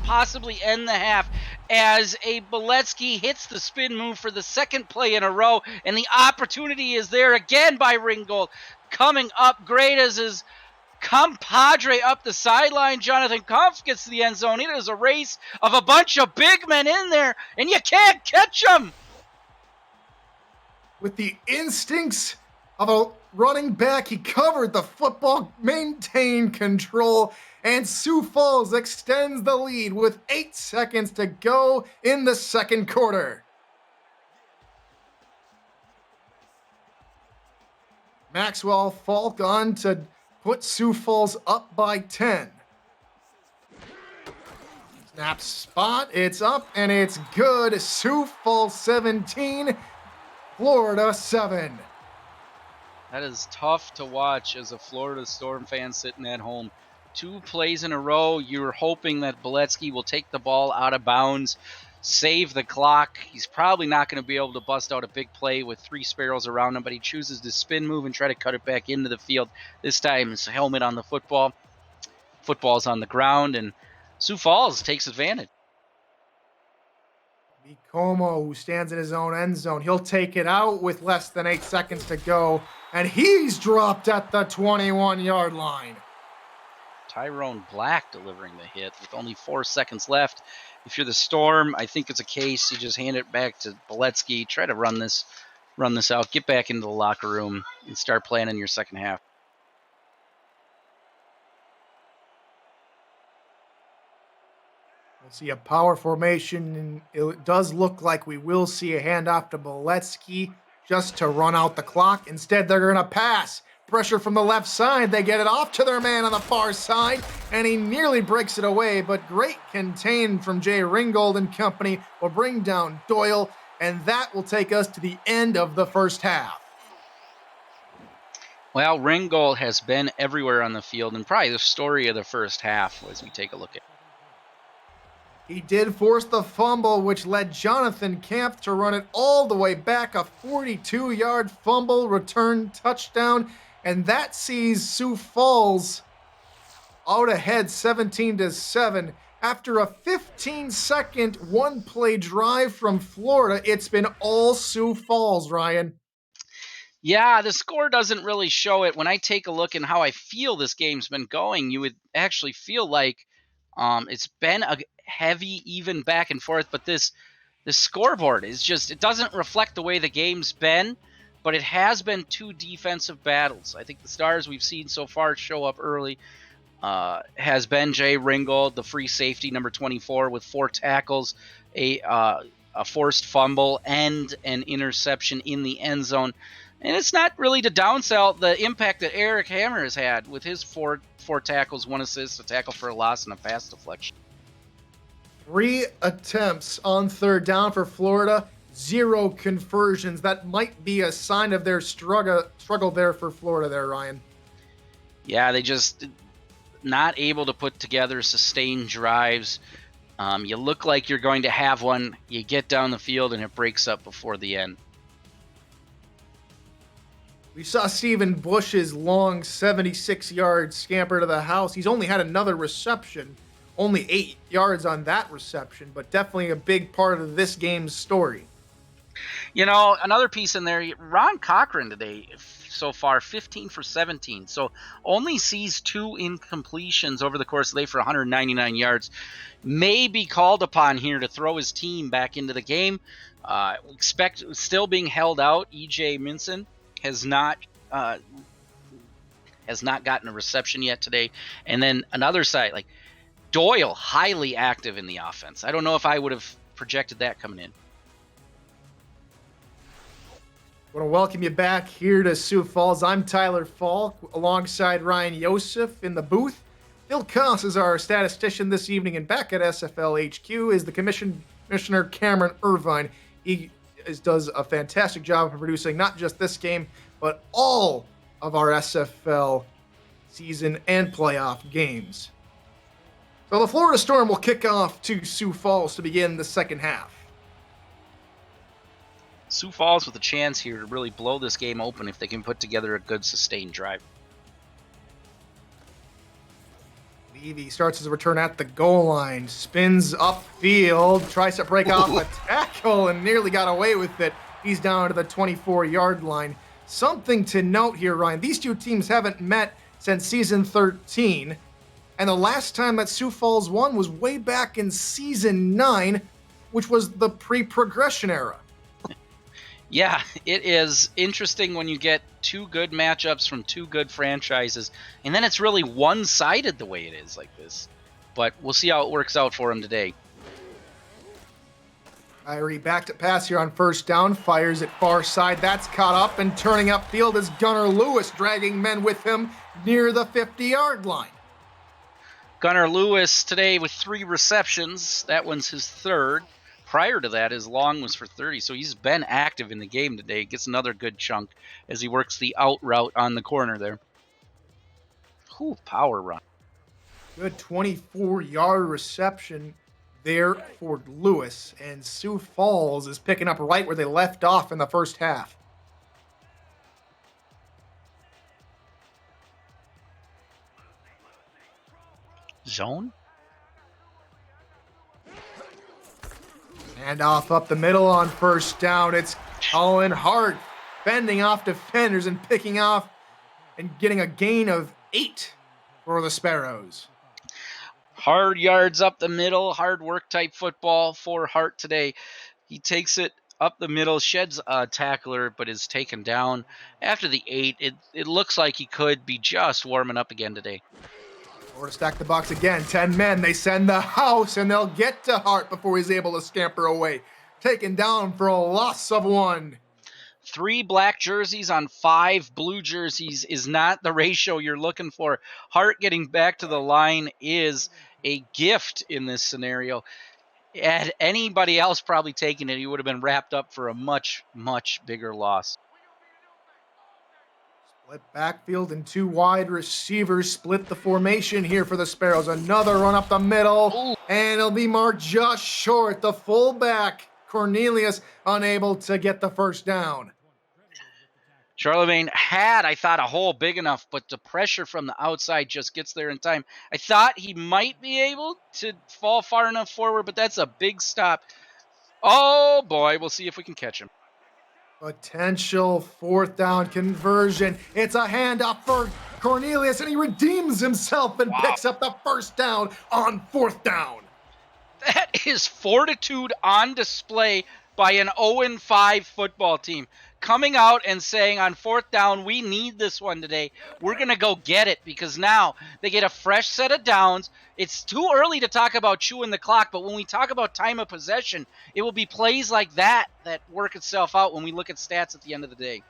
possibly end the half, as a Boletsky hits the spin move for the 2nd play in a row, and the opportunity is there again by Ringgold. Coming up great as his compadre up the sideline. Jonathan Kampf gets to the end zone. It is a race of a bunch of big men in there, and you can't catch them. With the instincts of a running back, he covered the football, maintained control, and Sioux Falls extends the lead with 8 seconds to go in the 2nd quarter. Maxwell Falk on to put Sioux Falls up by 10. Snap spot, it's up and it's good. Sioux Falls 17, Florida 7. That is tough to watch as a Florida Storm fan sitting at home. 2 plays in a row. You're hoping that Boletsky will take the ball out of bounds, save the clock. He's probably not going to be able to bust out a big play with 3 Sparrows around him, but he chooses to spin move and try to cut it back into the field. This time, his helmet on the football. Football's on the ground, and Sioux Falls takes advantage. Como, who stands in his own end zone, he'll take it out with less than 8 seconds to go, and he's dropped at the 21-yard line. Tyrone Black delivering the hit with only 4 seconds left. If you're the Storm, I think it's a case you just hand it back to Boletsky, try to run this out, get back into the locker room, and start planning your second half. We'll see a power formation, and it does look like we will see a handoff to Boletsky just to run out the clock. Instead, they're going to pass. Pressure from the left side. They get it off to their man on the far side, and he nearly breaks it away, but great contain from Jay Ringgold and company will bring down Doyle, and that will take us to the end of the first half. Well, Ringgold has been everywhere on the field, and probably the story of the first half as we take a look at it. He did force the fumble, which led Jonathan Kampf to run it all the way back, a 42-yard fumble return touchdown. And that sees Sioux Falls out ahead 17-7. After a 15-second one-play drive from Florida, it's been all Sioux Falls, Ryan. Yeah, the score doesn't really show it. When I take a look at how I feel this game's been going, you would actually feel like it's been a heavy, even back and forth. But the scoreboard is just, it doesn't reflect the way the game's been, but it has been two defensive battles. I think the stars we've seen so far show up early. Has been Jay Ringgold, the free safety, number 24, with 4 tackles, a forced fumble, and an interception in the end zone. And it's not really to downsell the impact that Eric Hammer has had with his four tackles, 1 assist, a tackle for a loss, and a pass deflection. 3 attempts on third down for Florida, 0 conversions. That might be a sign of their struggle there for Florida there, Ryan. Yeah, they just not able to put together sustained drives. You look like you're going to have one. You get down the field, and it breaks up before the end. We saw Stephen Bush's long 76-yard scamper to the house. He's only had another reception, only 8 yards on that reception, but definitely a big part of this game's story. You know, another piece in there, Ron Cochran today, so far, 15 for 17. So only sees 2 incompletions over the course of the day for 199 yards. May be called upon here to throw his team back into the game. Expect still being held out. E.J. Minson has not gotten a reception yet today. And then another side, like Doyle, highly active in the offense. I don't know if I would have projected that coming in. I want to welcome you back here to Sioux Falls. I'm Tyler Falk alongside Ryan Yosef in the booth. Bill Koss is our statistician this evening, and back at SFL HQ is the Commissioner Cameron Irvine. He does a fantastic job of producing not just this game, but all of our SFL season and playoff games. So the Florida Storm will kick off to Sioux Falls to begin the second half. Sioux Falls with a chance here to really blow this game open if they can put together a good sustained drive. Levy starts his return at the goal line, spins upfield, tries to break off a tackle and nearly got away with it. He's down to the 24-yard line. Something to note here, Ryan. These two teams haven't met since season 13, and the last time that Sioux Falls won was way back in season 9, which was the pre-progression era. Yeah, it is interesting when you get 2 good matchups from 2 good franchises, and then it's really one-sided the way it is like this. But we'll see how it works out for him today. Irie back to pass here on first down, fires it far side. That's caught up, and turning upfield is Gunnar Lewis, dragging men with him near the 50-yard line. Gunnar Lewis today with 3 receptions. That one's his 3rd. Prior to that, his long was for 30, so he's been active in the game today. Gets another good chunk as he works the out route on the corner there. Ooh, power run. Good 24-yard reception there for Lewis, and Sioux Falls is picking up right where they left off in the first half. Zone? And off up the middle on first down. It's Colin Hart fending off defenders and picking off and getting a gain of 8 for the Sparrows. Hard yards up the middle, hard work type football for Hart today. He takes it up the middle, sheds a tackler, but is taken down. After the 8, it looks like he could be just warming up again today. Or to stack the box again, 10 men, they send the house, and they'll get to Hart before he's able to scamper away. Taken down for a loss of 1. 3 black jerseys on 5 blue jerseys is not the ratio you're looking for. Hart getting back to the line is a gift in this scenario. Had anybody else probably taken it, he would have been wrapped up for a much, much bigger loss. Split backfield and 2 wide receivers split the formation here for the Sparrows. Another run up the middle, and it'll be marked just short. The fullback, Cornelius, unable to get the first down. Charlemagne had, I thought, a hole big enough, but the pressure from the outside just gets there in time. I thought he might be able to fall far enough forward, but that's a big stop. Oh boy, we'll see if we can catch him. Potential fourth down conversion. It's a handoff for Cornelius, and he redeems himself and Wow. picks up the first down on fourth down. That is fortitude on display by an 0-5 football team. Coming out and saying on fourth down, we need this one today. We're going to go get it because now they get a fresh set of downs. It's too early to talk about chewing the clock, but when we talk about time of possession, it will be plays like that that work itself out when we look at stats at the end of the day.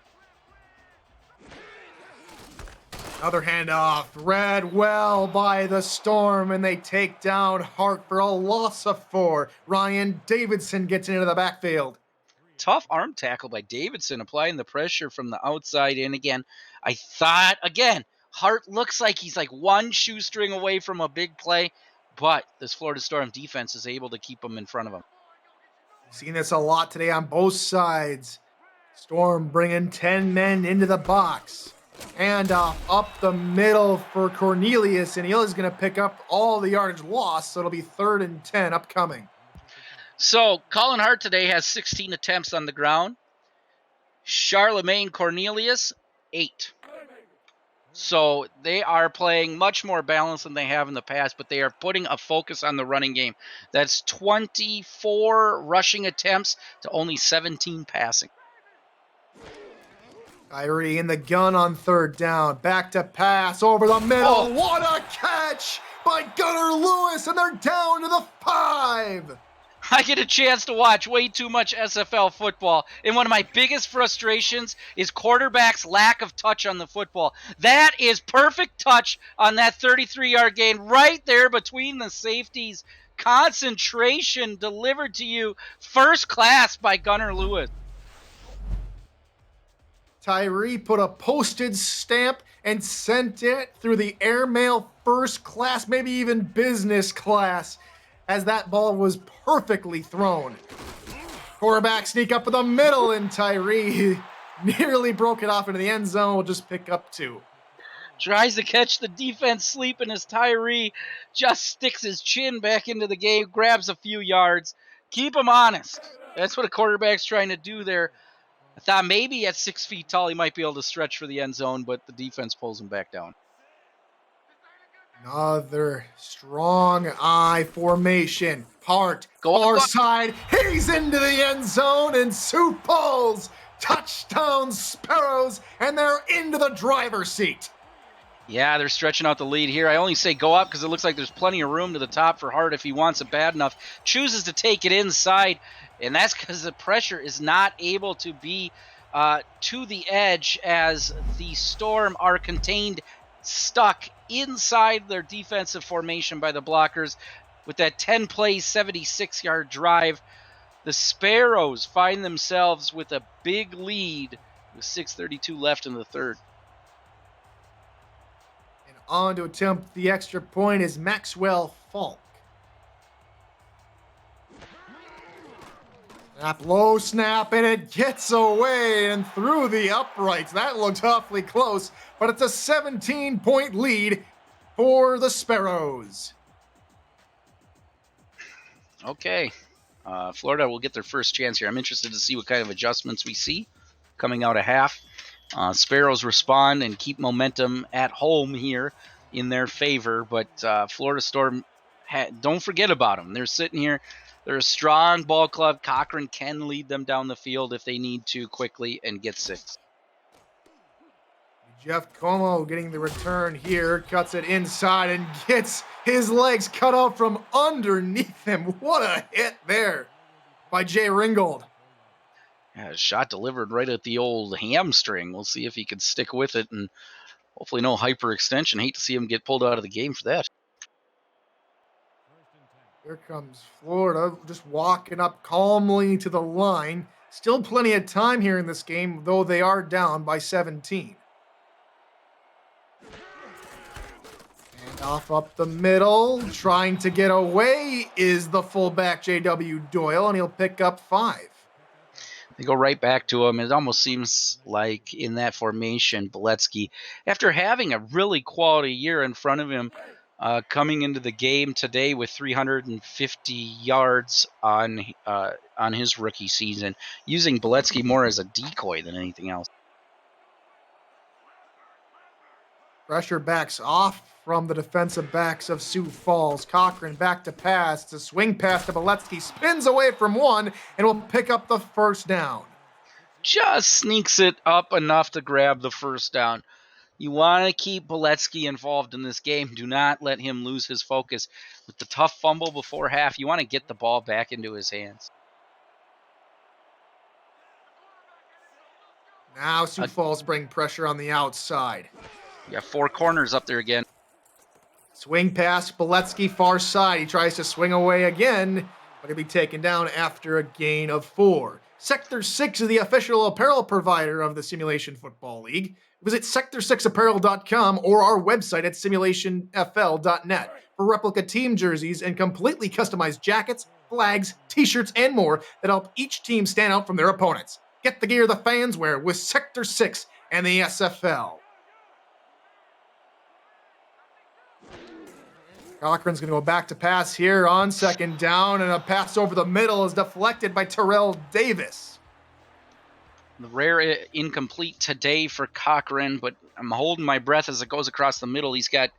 Another handoff, read well by the Storm, and they take down Hart for a loss of 4. Ryan Davidson gets into the backfield. Tough arm tackle by Davidson, applying the pressure from the outside in again. I thought, again, Hart looks like he's like one shoestring away from a big play, but this Florida Storm defense is able to keep him in front of him. Seen this a lot today on both sides. Storm bringing 10 men into the box. Handoff up the middle for Cornelius, and he is going to pick up all the yardage lost, so it'll be 3rd and 10 upcoming. So Colin Hart today has 16 attempts on the ground. Charlemagne Cornelius, 8. So they are playing much more balanced than they have in the past, but they are putting a focus on the running game. That's 24 rushing attempts to only 17 passing. Kyrie in the gun on 3rd down. Back to pass over the middle. Oh. What a catch by Gunnar Lewis, and they're down to the 5. I get a chance to watch way too much SFL football, and one of my biggest frustrations is quarterbacks' lack of touch on the football. That is perfect touch on that 33-yard gain right there between the safeties. Concentration delivered to you first class by Gunnar Lewis. Tyree put a postage stamp and sent it through the airmail first class, maybe even business class, as that ball was perfectly thrown. Quarterback sneak up in the middle, and Tyree nearly broke it off into the end zone. Will just pick up 2. Tries to catch the defense sleeping as Tyree just sticks his chin back into the game, grabs a few yards. Keep him honest. That's what a quarterback's trying to do there. I thought maybe at 6 feet tall he might be able to stretch for the end zone, but the defense pulls him back down. Another strong eye formation. Hart, far side. He's into the end zone, and Sioux pulls. Touchdown Sparrows, and they're into the driver's seat. Yeah, they're stretching out the lead here. I only say go up because it looks like there's plenty of room to the top for Hart if he wants it bad enough. Chooses to take it inside, and that's because the pressure is not able to be to the edge as the Storm are contained, stuck inside their defensive formation by the blockers. With that 10-play, 76-yard drive, the Sparrows find themselves with a big lead with 6:32 left in the third. And on to attempt the extra point is Maxwell Falk. Low snap, and it gets away and through the uprights. That looked awfully close, but it's a 17-point lead for the Sparrows. Okay. Florida will get their first chance here. I'm interested to see what kind of adjustments we see coming out of half. Sparrows respond and keep momentum at home here in their favor, but Florida Storm, don't forget about them. They're sitting here. They're a strong ball club. Cochran can lead them down the field if they need to quickly and get 6. Jeff Como getting the return here, cuts it inside and gets his legs cut out from underneath him. What a hit there by Jay Ringgold. Yeah, a shot delivered right at the old hamstring. We'll see if he can stick with it, and hopefully no hyperextension. Hate to see him get pulled out of the game for that. Here comes Florida, just walking up calmly to the line. Still plenty of time here in this game, though they are down by 17. And off up the middle, trying to get away is the fullback J.W. Doyle, and he'll pick up 5. They go right back to him. It almost seems like in that formation, Beletsky, after having a really quality year in front of him, coming into the game today with 350 yards on his rookie season, using Beletsky more as a decoy than anything else. Pressure backs off from the defensive backs of Sioux Falls. Cochran back to pass. It's a swing pass to Beletsky. Spins away from one and will pick up the first down. Just sneaks it up enough to grab the first down. You want to keep Beletsky involved in this game. Do not let him lose his focus. With the tough fumble before half, you want to get the ball back into his hands. Now Sioux Falls bring pressure on the outside. You got 4 corners up there again. Swing pass, Beletsky far side. He tries to swing away again, but he'll be taken down after a gain of 4. Sector 6 is the official apparel provider of the Simulation Football League. Visit sector6apparel.com or our website at simulationfl.net for replica team jerseys and completely customized jackets, flags, t-shirts, and more that help each team stand out from their opponents. Get the gear the fans wear with Sector 6 and the SFL. Cochran's going to go back to pass here on second down, and a pass over the middle is deflected by Terrell Davis. The rare incomplete today for Cochran, but I'm holding my breath as it goes across the middle. He's got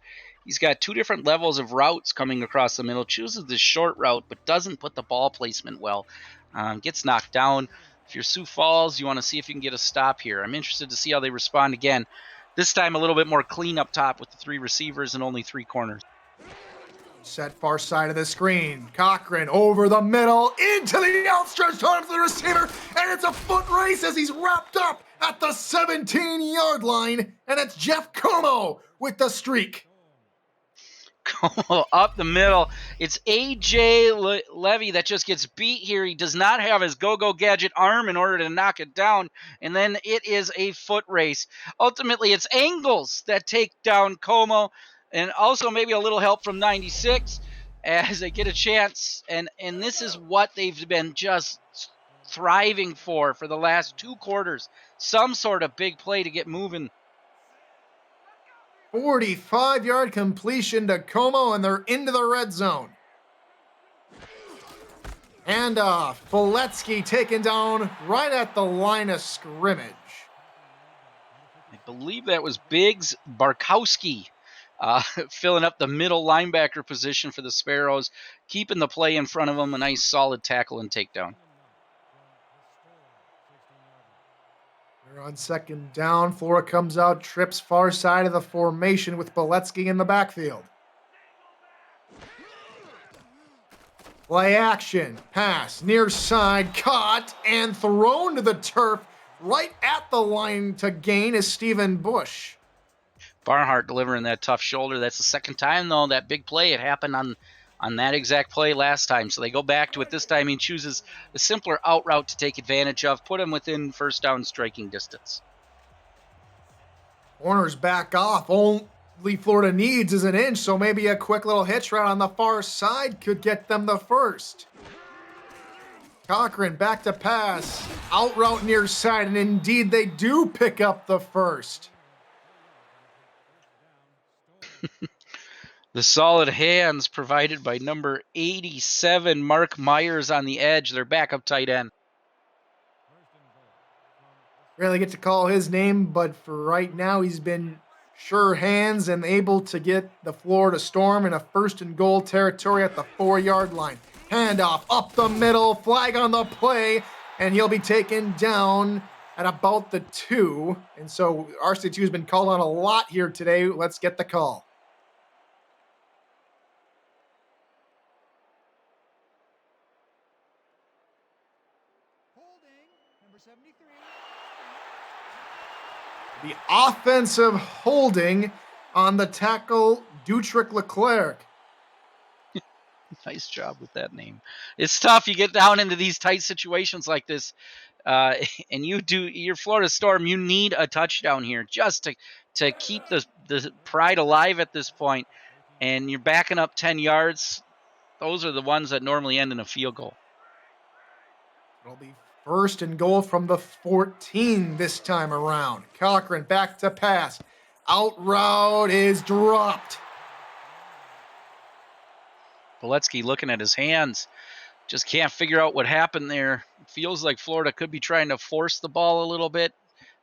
2 different levels of routes coming across the middle. Chooses the short route, but doesn't put the ball placement well. Gets knocked down. If you're Sioux Falls, you want to see if you can get a stop here. I'm interested to see how they respond again. This time a little bit more clean up top with the 3 receivers and only 3 corners. Set far side of the screen. Cochran over the middle, into the outstretched arms of the receiver, and it's a foot race as he's wrapped up at the 17-yard line, and it's Jeff Como with the streak. Como up the middle. It's A.J. Levy that just gets beat here. He does not have his go-go gadget arm in order to knock it down, and then it is a foot race. Ultimately, it's angles that take down Como, and also maybe a little help from 96 as they get a chance. And this is what they've been just thriving for the last 2 quarters. Some sort of big play to get moving. 45-yard completion to Como, and they're into the red zone. Handoff. Beletsky taken down right at the line of scrimmage. I believe that was Biggs Barkowski filling up the middle linebacker position for the Sparrows, keeping the play in front of them. A nice solid tackle and takedown. They're on second down. Flora comes out, trips far side of the formation with Beletsky in the backfield. Play action, pass, near side, caught, and thrown to the turf right at the line to gain is Stephen Bush. Barnhart delivering that tough shoulder. That's the second time, though, that big play. It happened on that exact play last time. So they go back to it. This time he chooses the simpler out route to take advantage of, put him within first down striking distance. Corners back off. Only Florida needs is an inch, so maybe a quick little hitch route on the far side could get them the first. Cochran back to pass. Out route near side, and indeed they do pick up the first. The solid hands provided by number 87, Mark Myers on the edge, their backup tight end. Rarely get to call his name, but for right now, he's been sure hands and able to get the Florida Storm in a first and goal territory at the 4-yard line. Handoff up the middle, flag on the play, and he'll be taken down at about the 2. And so RC2 has been called on a lot here today. Let's get the call. The offensive holding on the tackle, Dutrick Leclerc. Nice job with that name. It's tough. You get down into these tight situations like this, and your Florida Storm, you need a touchdown here just to keep the pride alive at this point. And you're backing up 10 yards. Those are the ones that normally end in a field goal. It'll be First and goal from the 14 this time around. Cochran back to pass. Out route is dropped. Poletsky looking at his hands. Just can't figure out what happened there. Feels like Florida could be trying to force the ball a little bit,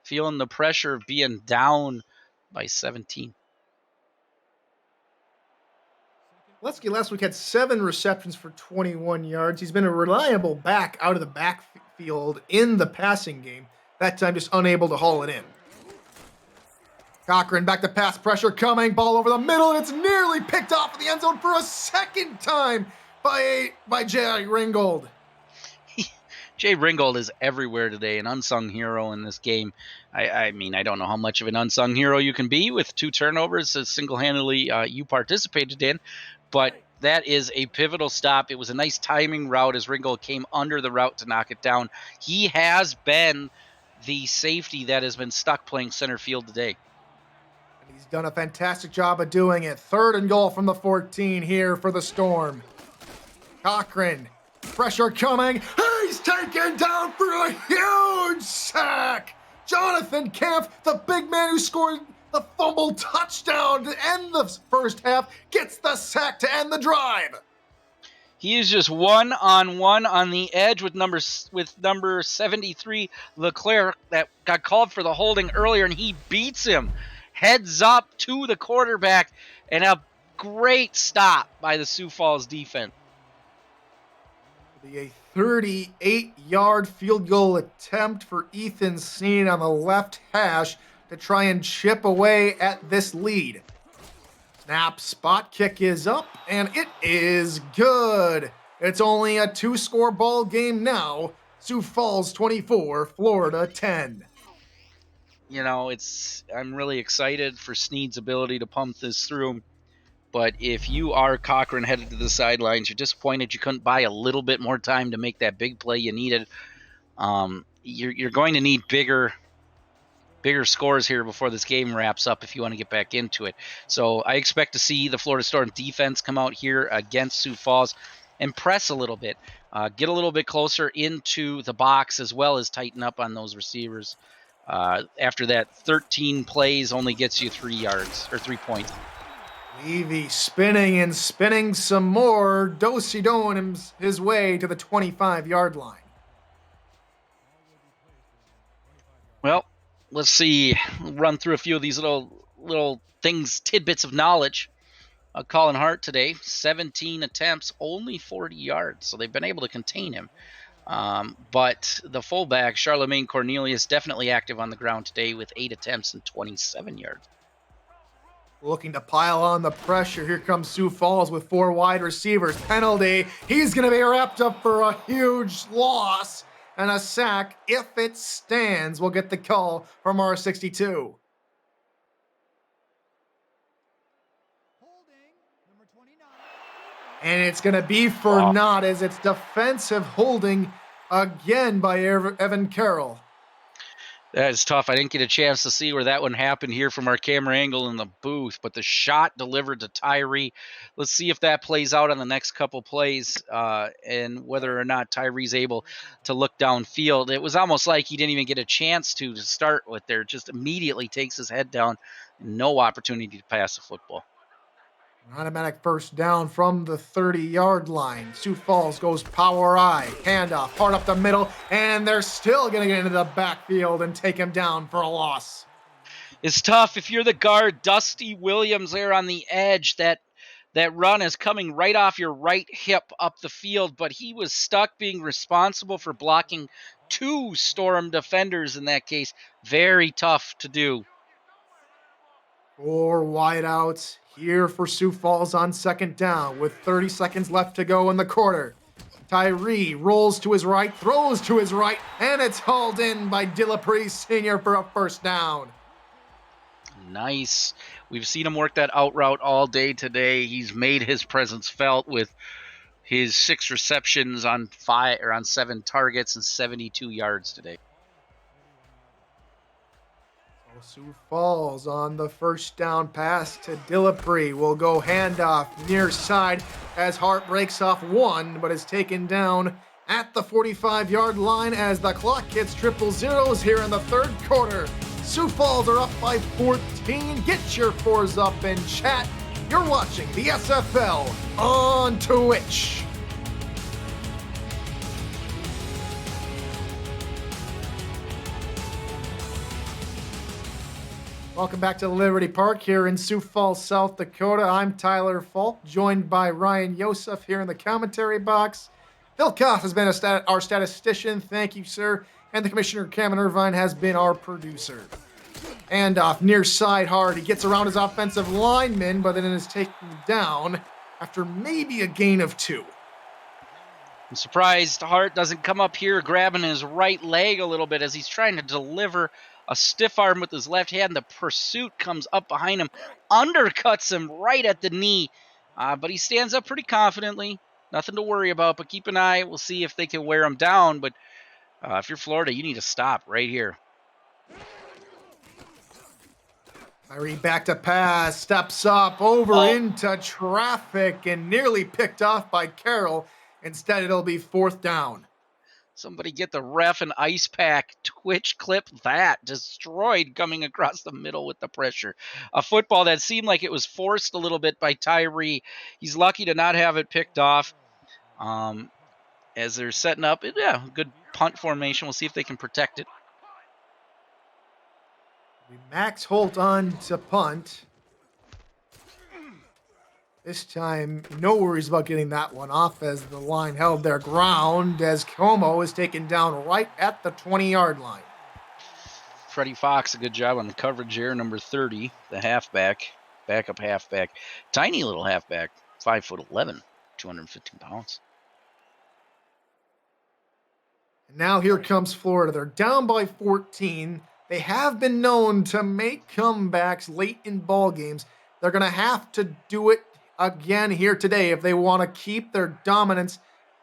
feeling the pressure of being down by 17. Poletsky last week had 7 receptions for 21 yards. He's been a reliable back out of the backfield in the passing game. That time just unable to haul it in. Cochran back to pass, pressure coming, ball over the middle, and it's nearly picked off in the end zone for a second time by Jay Ringgold. Jay Ringgold is everywhere today, an unsung hero in this game. I mean, I don't know how much of an unsung hero you can be with 2 turnovers that single-handedly you participated in, but that is a pivotal stop. It was a nice timing route as Ringgold came under the route to knock it down. He has been the safety that has been stuck playing center field today. And he's done a fantastic job of doing it. Third and goal from the 14 here for the Storm. Cochran, pressure coming. He's taken down for a huge sack. Jonathan Kemp, the big man who scored the fumble touchdown to end the first half, gets the sack to end the drive. He is just one-on-one on the edge with number 73 Leclerc that got called for the holding earlier, and he beats him heads up to the quarterback, and a great stop by the Sioux Falls defense. A 38-yard field goal attempt for Ethan Sneed on the left hash to try and chip away at this lead. Snap, spot kick is up, and it is good. It's only a 2-score ball game now. Sioux Falls 24, Florida 10. You know, I'm really excited for Sneed's ability to pump this through. But if you are Cochran headed to the sidelines, you're disappointed you couldn't buy a little bit more time to make that big play you needed. You're going to need bigger scores here before this game wraps up if you want to get back into it. So I expect to see the Florida Storm defense come out here against Sioux Falls and press a little bit, get a little bit closer into the box as well as tighten up on those receivers. After that, 13 plays only gets you 3 yards or 3 points. Levy spinning and spinning some more. Dosey doing his way to the 25-yard line. Well, let's see. Run through a few of these little things, tidbits of knowledge. Colin Hart today, 17 attempts, only 40 yards. So they've been able to contain him. But the fullback, Charlemagne Cornelius, definitely active on the ground today with 8 attempts and 27 yards. Looking to pile on the pressure. Here comes Sioux Falls with 4 wide receivers. Penalty. He's going to be wrapped up for a huge loss. And a sack, if it stands, will get the call from our 62. And it's going to be for naught as it's defensive holding again by Evan Carroll. That is tough. I didn't get a chance to see where that one happened here from our camera angle in the booth, but the shot delivered to Tyree. Let's see if that plays out on the next couple plays and whether or not Tyree's able to look downfield. It was almost like he didn't even get a chance to start with there. Just immediately takes his head down. No opportunity to pass the football. An automatic first down from the 30-yard line. Sioux Falls goes power I. Handoff, hard up the middle, and they're still going to get into the backfield and take him down for a loss. It's tough if you're the guard. Dusty Williams there on the edge. That run is coming right off your right hip up the field, but he was stuck being responsible for blocking 2 Storm defenders in that case. Very tough to do. 4 wideouts here for Sioux Falls on second down with 30 seconds left to go in the quarter. Tyree rolls to his right, throws to his right, and it's hauled in by Dillapre Sr. for a first down. Nice. We've seen him work that out route all day today. He's made his presence felt with his 6 receptions on 7 targets and 72 yards today. Sioux Falls on the first down pass to Dillapre will go handoff near side as Hart breaks off 1, but is taken down At the 45-yard line as the clock hits triple zeros here in the third quarter. Sioux Falls are up by 14. Get your fours up in chat. You're watching the SFL on Twitch. Welcome back to Liberty Park here in Sioux Falls, South Dakota. I'm Tyler Falk, joined by Ryan Yosef here in the commentary box. Phil Koff has been our statistician. Thank you, sir. And the Commissioner, Cameron Irvine, has been our producer. And off near side hard. He gets around his offensive lineman, but then is taken down after maybe a gain of 2. I'm surprised Hart doesn't come up here grabbing his right leg a little bit as he's trying to deliver a stiff arm with his left hand. The pursuit comes up behind him, undercuts him right at the knee, but he stands up pretty confidently. Nothing to worry about, but keep an eye. We'll see if they can wear him down, but if you're Florida, you need to stop right here. Tyree back to pass, steps up, over into traffic, and nearly picked off by Carroll. Instead, it'll be 4th down. Somebody get the ref an ice pack. Twitch clip that. Destroyed coming across the middle with the pressure. A football that seemed like it was forced a little bit by Tyree. He's lucky to not have it picked off. As they're setting up, good punt formation. We'll see if they can protect it. Max Holt on to punt. This time, no worries about getting that one off as the line held their ground as Como is taken down right at the 20-yard line. Freddie Fox, a good job on the coverage here. Number 30, the halfback, backup halfback. Tiny little halfback, 5'11", 215 pounds. And now here comes Florida. They're down by 14. They have been known to make comebacks late in ball games. They're going to have to do it again here today if they want to keep their dominance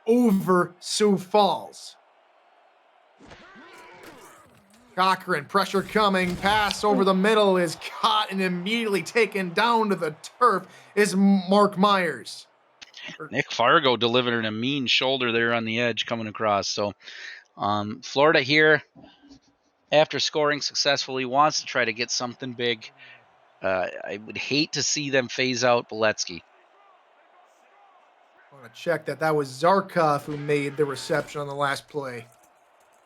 over Sioux Falls. Cochran, pressure coming, pass over the middle is caught and immediately taken down to the turf is Mark Myers. Nick Fargo delivering a mean shoulder there on the edge coming across. So Florida here, after scoring successfully, wants to try to get something big. I would hate to see them phase out Beletsky. I want to check that was Zarkov who made the reception on the last play.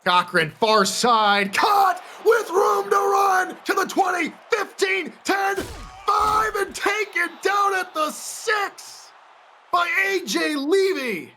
Cochran, far side, caught with room to run to the 20, 15, 10, 5, and taken down at the 6 by A.J. Levy.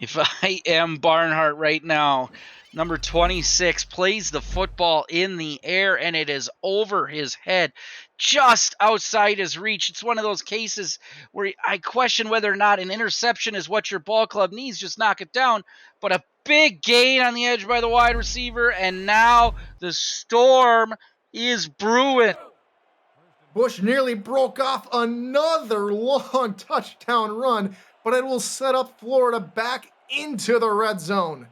If I am Barnhart right now, number 26 plays the football in the air, and it is over his head, just outside his reach. It's one of those cases where I question whether or not an interception is what your ball club needs. Just knock it down. But a big gain on the edge by the wide receiver, and now the storm is brewing. Bush nearly broke off another long touchdown run, but it will set up Florida back into the red zone.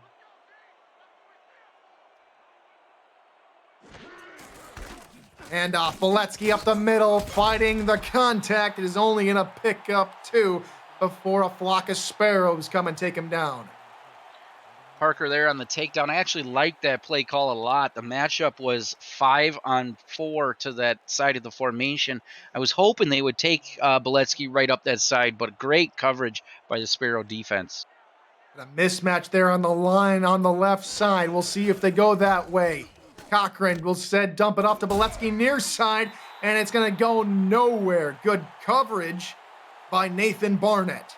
And Beletsky up the middle, fighting the contact. It is only going to pick up 2 before a flock of sparrows come and take him down. Parker there on the takedown. I actually liked that play call a lot. The matchup was 5-on-4 to that side of the formation. I was hoping they would take Beletsky right up that side, but great coverage by the Sparrow defense. A mismatch there on the line on the left side. We'll see if they go that way. Cochran will dump it off to Beletsky near side, and it's going to go nowhere. Good coverage by Nathan Barnett.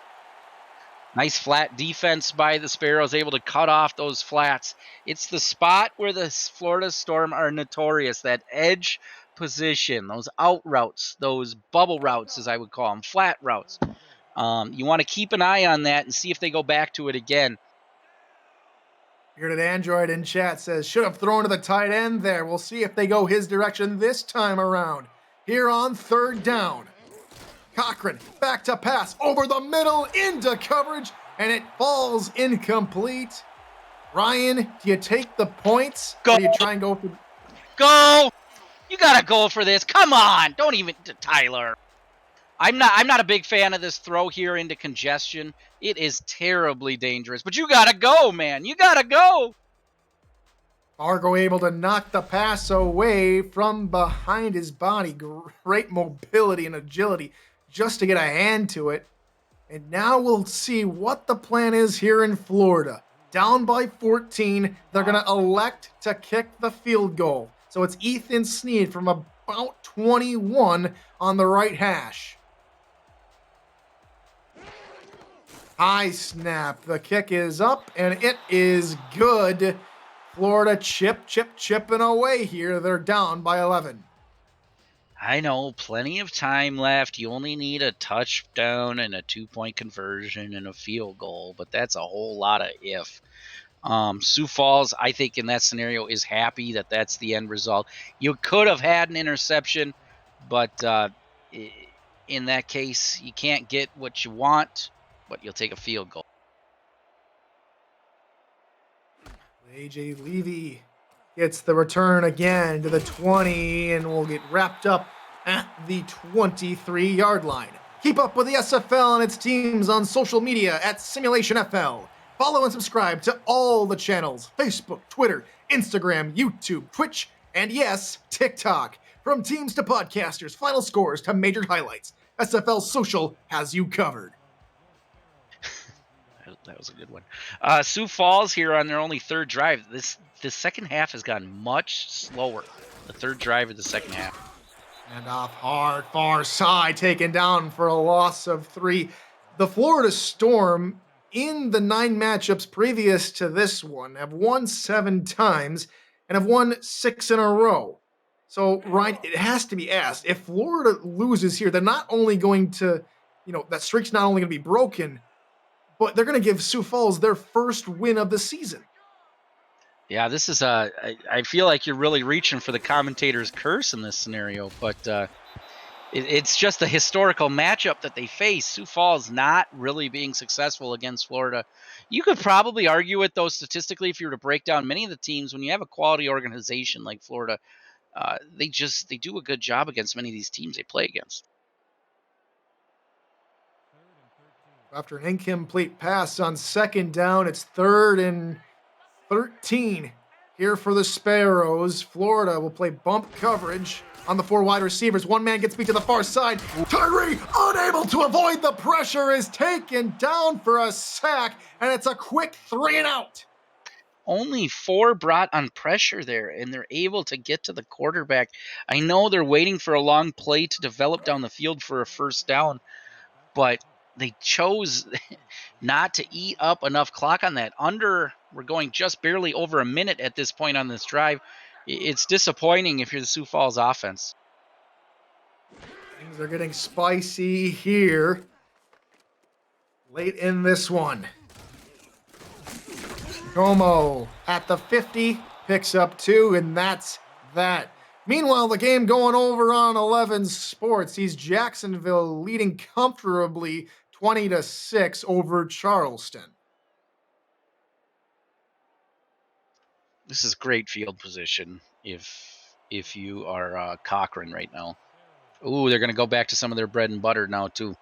Nice flat defense by the Sparrows, able to cut off those flats. It's the spot where the Florida Storm are notorious, that edge position, those out routes, those bubble routes, as I would call them, flat routes. You want to keep an eye on that and see if they go back to it again. Here at Android in chat says, should have thrown to the tight end there. We'll see if they go his direction this time around. Here on 3rd down. Cochran, back to pass, over the middle, into coverage, and it falls incomplete. Ryan, do you take the points? Go. Or do you try and go for... Go! You got to go for this. Come on. Don't even... Tyler. I'm not a big fan of this throw here into congestion. It is terribly dangerous. But you gotta go, man. You gotta go. Fargo able to knock the pass away from behind his body. Great mobility and agility just to get a hand to it. And now we'll see what the plan is here in Florida. Down by 14, they're going to elect to kick the field goal. So it's Ethan Sneed from about 21 on the right hash. High snap. The kick is up, and it is good. Florida chipping away here. They're down by 11. I know, plenty of time left. You only need a touchdown and a 2-point conversion and a field goal, but that's a whole lot of if. Sioux Falls, I think in that scenario, is happy that that's the end result. You could have had an interception, but in that case, you can't get what you want, but you'll take a field goal. AJ Levy gets the return again to the 20 and will get wrapped up at the 23-yard line. Keep up with the SFL and its teams on social media at Simulationfl. Follow and subscribe to all the channels: Facebook, Twitter, Instagram, YouTube, Twitch, and yes, TikTok. From teams to podcasters, final scores to major highlights, SFL Social has you covered. That was a good one. Sioux Falls here on their only third drive. The second half has gotten much slower. The third drive of the second half. And off hard, far side, taken down for a loss of 3. The Florida Storm, in the 9 matchups previous to this one, have won 7 times and have won 6 in a row. So, Ryan, it has to be asked, if Florida loses here, they're not only going to, that streak's not only going to be broken, but they're going to give Sioux Falls their first win of the season. Yeah, this is I feel like you're really reaching for the commentator's curse in this scenario, but it's just a historical matchup that they face. Sioux Falls not really being successful against Florida. You could probably argue it, though, statistically, if you were to break down many of the teams. When you have a quality organization like Florida, they do a good job against many of these teams they play against. After an incomplete pass on second down, it's 3rd and 13 here for the Sparrows. Florida will play bump coverage on the 4 wide receivers. One man gets beat to the far side. Tyree, unable to avoid the pressure, is taken down for a sack, and it's a quick 3 and out. Only 4 brought on pressure there, and they're able to get to the quarterback. I know they're waiting for a long play to develop down the field for a first down, but they chose not to eat up enough clock on that. We're going just barely over a minute at this point on this drive. It's disappointing if you're the Sioux Falls offense. Things are getting spicy here late in this one. Como at the 50 picks up 2, and that's that. Meanwhile, the game going over on 11 Sports sees Jacksonville leading comfortably 20-6 over Charleston. This is great field position if you are Cochran right now. Ooh, they're going to go back to some of their bread and butter now, too.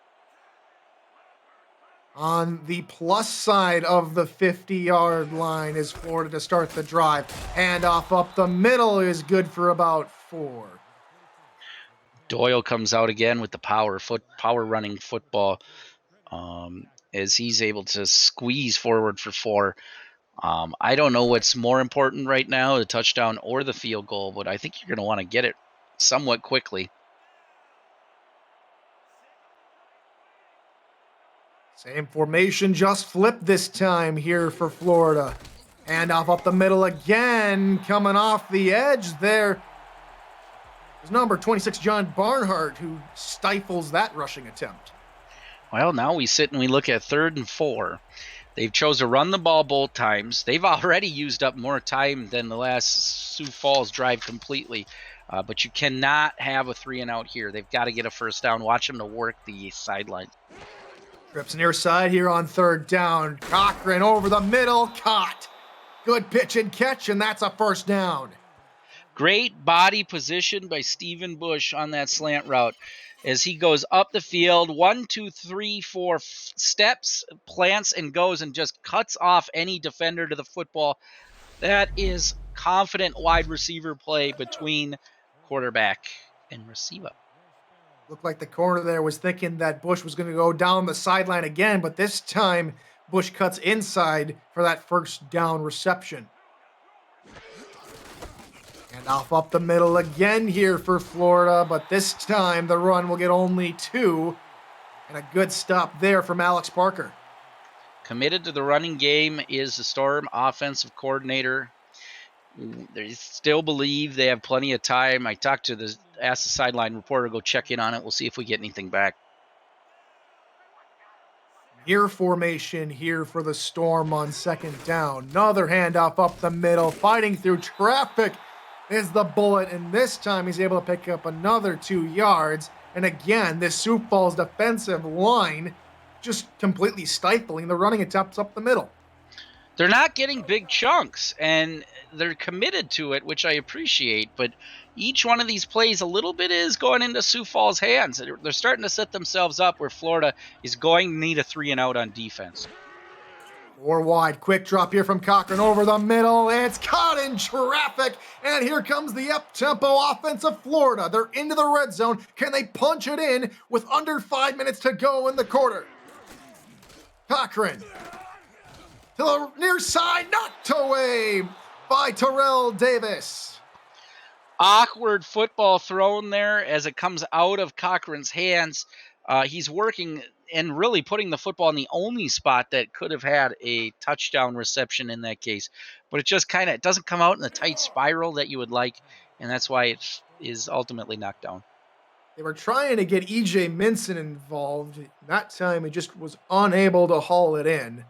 On the plus side of the 50-yard line is Florida to start the drive. Handoff up the middle is good for about 4. Doyle comes out again with the power running football as he's able to squeeze forward for 4. I don't know what's more important right now, the touchdown or the field goal, but I think you're going to want to get it somewhat quickly. Same formation, just flipped this time here for Florida. Handoff up the middle again, coming off the edge there is number 26, John Barnhart, who stifles that rushing attempt. Well, now we sit and we look at 3rd and 4. They've chose to run the ball both times. They've already used up more time than the last Sioux Falls drive completely. But you cannot have a 3 and out here. They've got to get a first down. Watch them to work the sideline. Trips near side here on 3rd down. Cochran over the middle, caught. Good pitch and catch, and that's a first down. Great body position by Stephen Bush on that slant route. as he goes up the field, 1, 2, 3, 4 steps, plants, and goes and just cuts off any defender to the football. That is confident wide receiver play between quarterback and receiver. Looked like the corner there was thinking that Bush was going to go down the sideline again, but this time Bush cuts inside for that first down reception. And off up the middle again here for Florida, but this time the run will get only 2. And a good stop there from Alex Parker. Committed to the running game is the Storm offensive coordinator. They still believe they have plenty of time. I talked to asked the sideline reporter, go check in on it. We'll see if we get anything back. Near formation here for the Storm on second down. Another handoff up the middle, fighting through traffic is the Bullet, and this time he's able to pick up another 2 yards. And again, this Sioux Falls defensive line just completely stifling the running attempts up the middle. They're not getting big chunks, and they're committed to it, which I appreciate, but each one of these plays a little bit is going into Sioux Falls' hands. They're starting to set themselves up where Florida is going to need a 3-and-out on defense. 4 wide, quick drop here from Cochran over the middle. It's caught in traffic, and here comes the up-tempo offense of Florida. They're into the red zone. Can they punch it in with under 5 minutes to go in the quarter? Cochran to the near side, knocked away by Terrell Davis. Awkward football thrown there as it comes out of Cochran's hands. He's working and really putting the football in the only spot that could have had a touchdown reception in that case. But it just it doesn't come out in the tight spiral that you would like, and that's why it is ultimately knocked down. They were trying to get E.J. Minson involved. That time he just was unable to haul it in.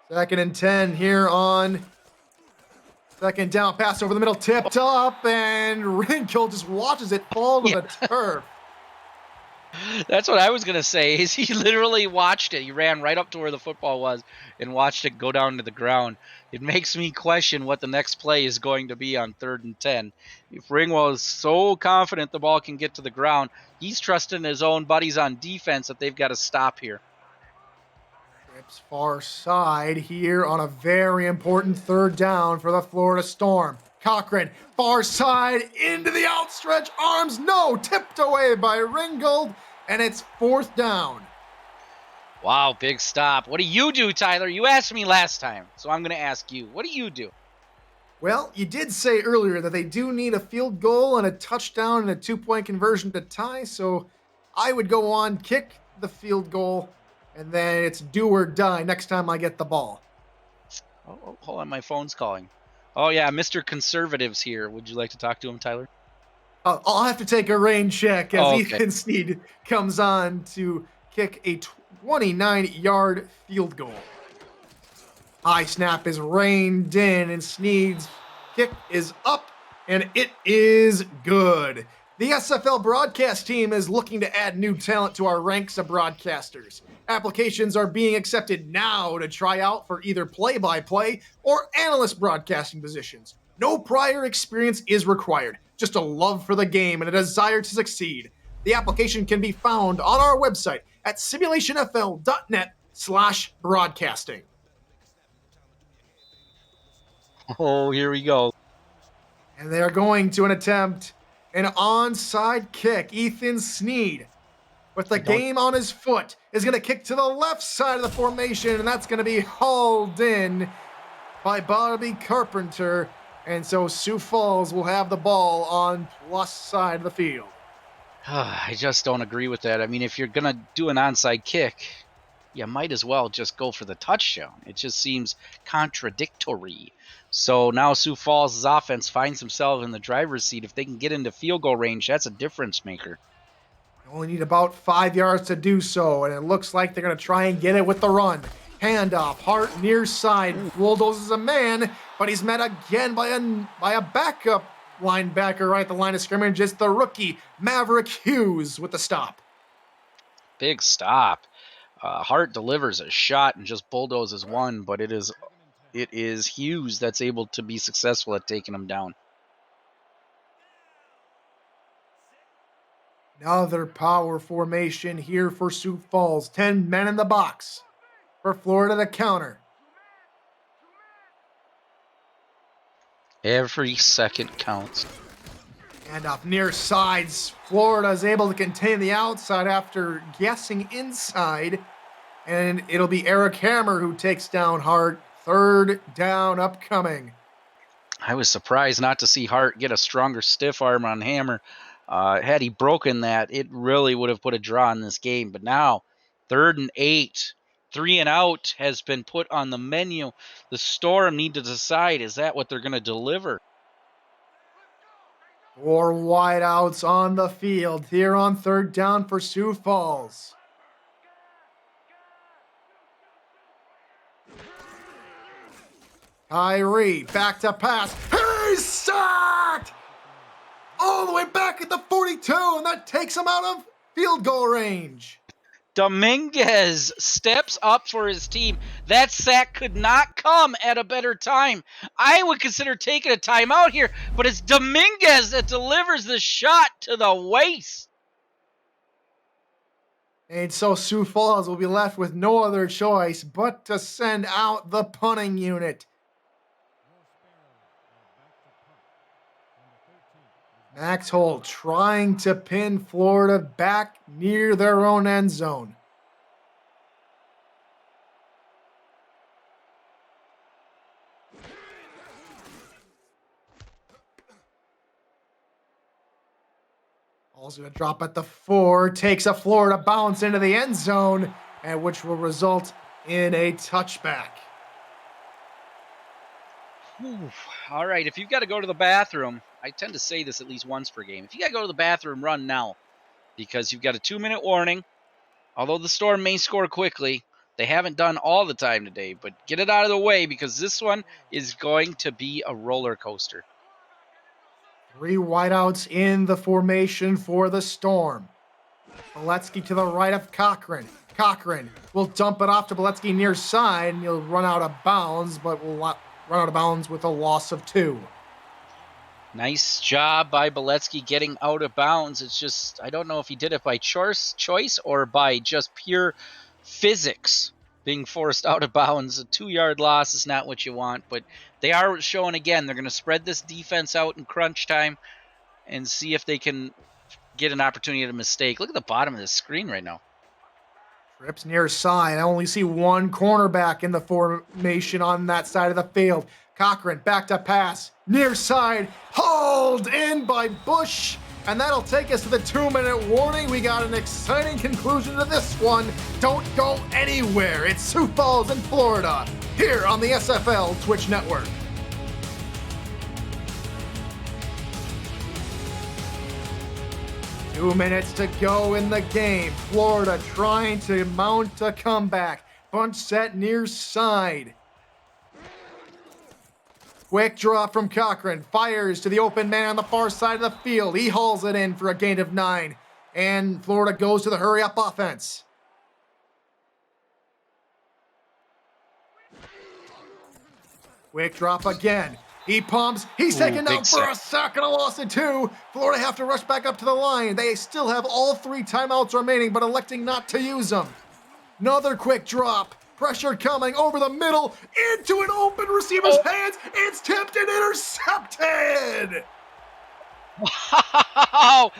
2nd and 10 here on second down. Pass over the middle, tipped up, and Wrinkle just watches it fall to the turf. That's what I was going to say, is he literally watched it. He ran right up to where the football was and watched it go down to the ground. It makes me question what the next play is going to be on 3rd and 10. If Ringwell is so confident the ball can get to the ground, he's trusting his own buddies on defense that they've got to stop here. Trips far side here on a very important 3rd down for the Florida Storm. Cochran, far side, into the outstretched arms. No, tipped away by Ringgold, and it's 4th down. Wow, big stop. What do you do, Tyler? You asked me last time, so I'm going to ask you. What do you do? Well, you did say earlier that they do need a field goal and a touchdown and a 2-point conversion to tie, so I would go on, kick the field goal, and then it's do or die next time I get the ball. Oh, hold on, my phone's calling. Oh, yeah, Mr. Conservative's here. Would you like to talk to him, Tyler? I'll have to take a rain check as Ethan Sneed comes on to kick a 29-yard field goal. High snap is reined in, and Sneed's kick is up, and it is good. The SFL broadcast team is looking to add new talent to our ranks of broadcasters. Applications are being accepted now to try out for either play-by-play or analyst broadcasting positions. No prior experience is required, just a love for the game and a desire to succeed. The application can be found on our website at simulationfl.net/broadcasting. Oh, here we go. And they are going to attempt an onside kick. Ethan Sneed, with the game on his foot, is going to kick to the left side of the formation, and that's going to be hauled in by Bobby Carpenter. And so Sioux Falls will have the ball on plus side of the field. I just don't agree with that. I mean, if you're going to do an onside kick, you might as well just go for the touchdown. It just seems contradictory. So now Sioux Falls' offense finds himself in the driver's seat. If they can get into field goal range, that's a difference maker. You only need about 5 yards to do so, and it looks like they're going to try and get it with the run. Handoff, Hart near side, bulldozes a man, but he's met again by a backup linebacker right at the line of scrimmage. It's the rookie, Maverick Hughes, with the stop. Big stop. Hart delivers a shot and just bulldozes one, but it is Hughes that's able to be successful at taking him down. Another power formation here for Sioux Falls. 10 men in the box for Florida to counter. Every second counts. And off near sides, Florida is able to contain the outside after guessing inside. And it'll be Eric Hammer who takes down Hart. Third down upcoming. I was surprised not to see Hart get a stronger stiff arm on Hammer. Had he broken that, it really would have put a draw in this game. But now, 3rd and 8. 3 and out has been put on the menu. The Storm need to decide, is that what they're going to deliver? 4 wideouts on the field here on 3rd down for Sioux Falls. Tyree back to pass. He's sacked! All the way back at the 42, and that takes him out of field goal range. Dominguez steps up for his team. That sack could not come at a better time. I would consider taking a timeout here, but it's Dominguez that delivers the shot to the waist. And so Sioux Falls will be left with no other choice but to send out the punting unit. Max Holt trying to pin Florida back near their own end zone. Also going to drop at the 4, takes a Florida bounce into the end zone, and which will result in a touchback. Ooh, all right, if you've got to go to the bathroom, I tend to say this at least once per game. If you got to go to the bathroom, run now, because you've got a 2-minute warning. Although the Storm may score quickly, they haven't done all the time today, but get it out of the way because this one is going to be a roller coaster. 3 wideouts in the formation for the Storm. Beletsky to the right of Cochran. Cochran will dump it off to Beletsky near side, and he'll run out of bounds, but will run out of bounds with a loss of 2. Nice job by Beletsky getting out of bounds. It's just, I don't know if he did it by choice or by just pure physics being forced out of bounds. A 2-yard loss is not what you want, but they are showing again, they're going to spread this defense out in crunch time and see if they can get an opportunity at a mistake. Look at the bottom of the screen right now. Trips near side. I only see one cornerback in the formation on that side of the field. Cochran back to pass. Near side. Hauled in by Bush. And that'll take us to the 2-minute warning. We got an exciting conclusion to this one. Don't go anywhere. It's Sioux Falls in Florida, here on the SFL Twitch Network. Two minutes to go in the game. Florida trying to mount a comeback. Bunch set near side. Quick draw from Cochran. Fires to the open man on the far side of the field. He hauls it in for a gain of 9. And Florida goes to the hurry-up offense. Quick drop again. He pumps. He's taken down for a sack and a loss of 2. Florida have to rush back up to the line. They still have all 3 timeouts remaining, but electing not to use them. Another quick drop. Pressure coming over the middle into an open receiver's hands. It's tipped and intercepted. Wow!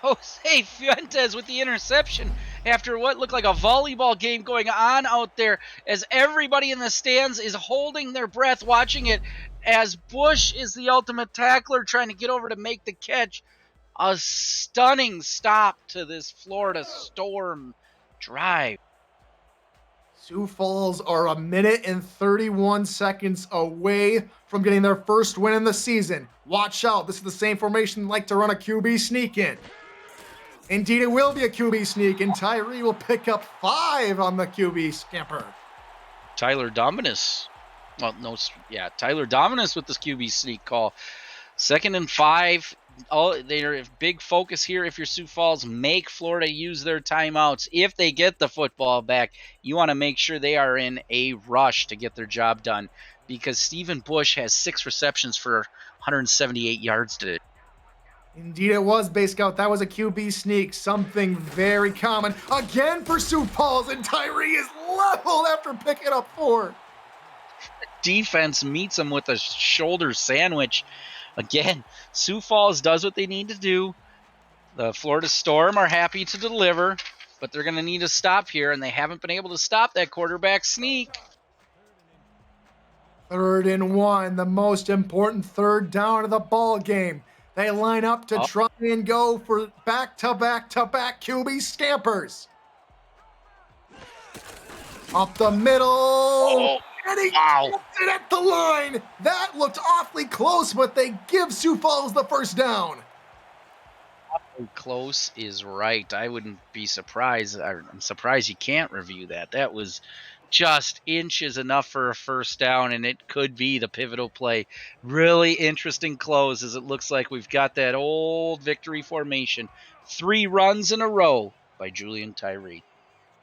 Jose Fuentes with the interception after what looked like a volleyball game going on out there as everybody in the stands is holding their breath watching it as Bush is the ultimate tackler trying to get over to make the catch. A stunning stop to this Florida Storm drive. Sioux Falls are 1 minute and 31 seconds away from getting their first win in the season. Watch out, this is the same formation like to run a QB sneak in. Indeed, it will be a QB sneak, and Tyree will pick up 5 on the QB scamper. Tyler Dominus. Tyler Dominus with this QB sneak call. 2nd and 5. They're a big focus here. If you're Sioux Falls, make Florida use their timeouts. If they get the football back, you want to make sure they are in a rush to get their job done because Stephen Bush has 6 receptions for 178 yards today. Indeed, it was, Bay Scout. That was a QB sneak, something very common. Again for Sioux Falls, and Tyree is leveled after picking up 4. Defense meets him with a shoulder sandwich. Again, Sioux Falls does what they need to do. The Florida Storm are happy to deliver, but they're going to need to stop here, and they haven't been able to stop that quarterback sneak. 3rd and 1, the most important third down of the ball game. They line up to try and go for back-to-back-to-back QB scampers. Up the middle. And he gets it at the line. That looked awfully close, but they give Sioux Falls the first down. Close is right. I wouldn't be surprised. I'm surprised you can't review that. That was just inches enough for a first down, and it could be the pivotal play. Really interesting close, as it looks like we've got that old victory formation. 3 runs in a row by Julian Tyree.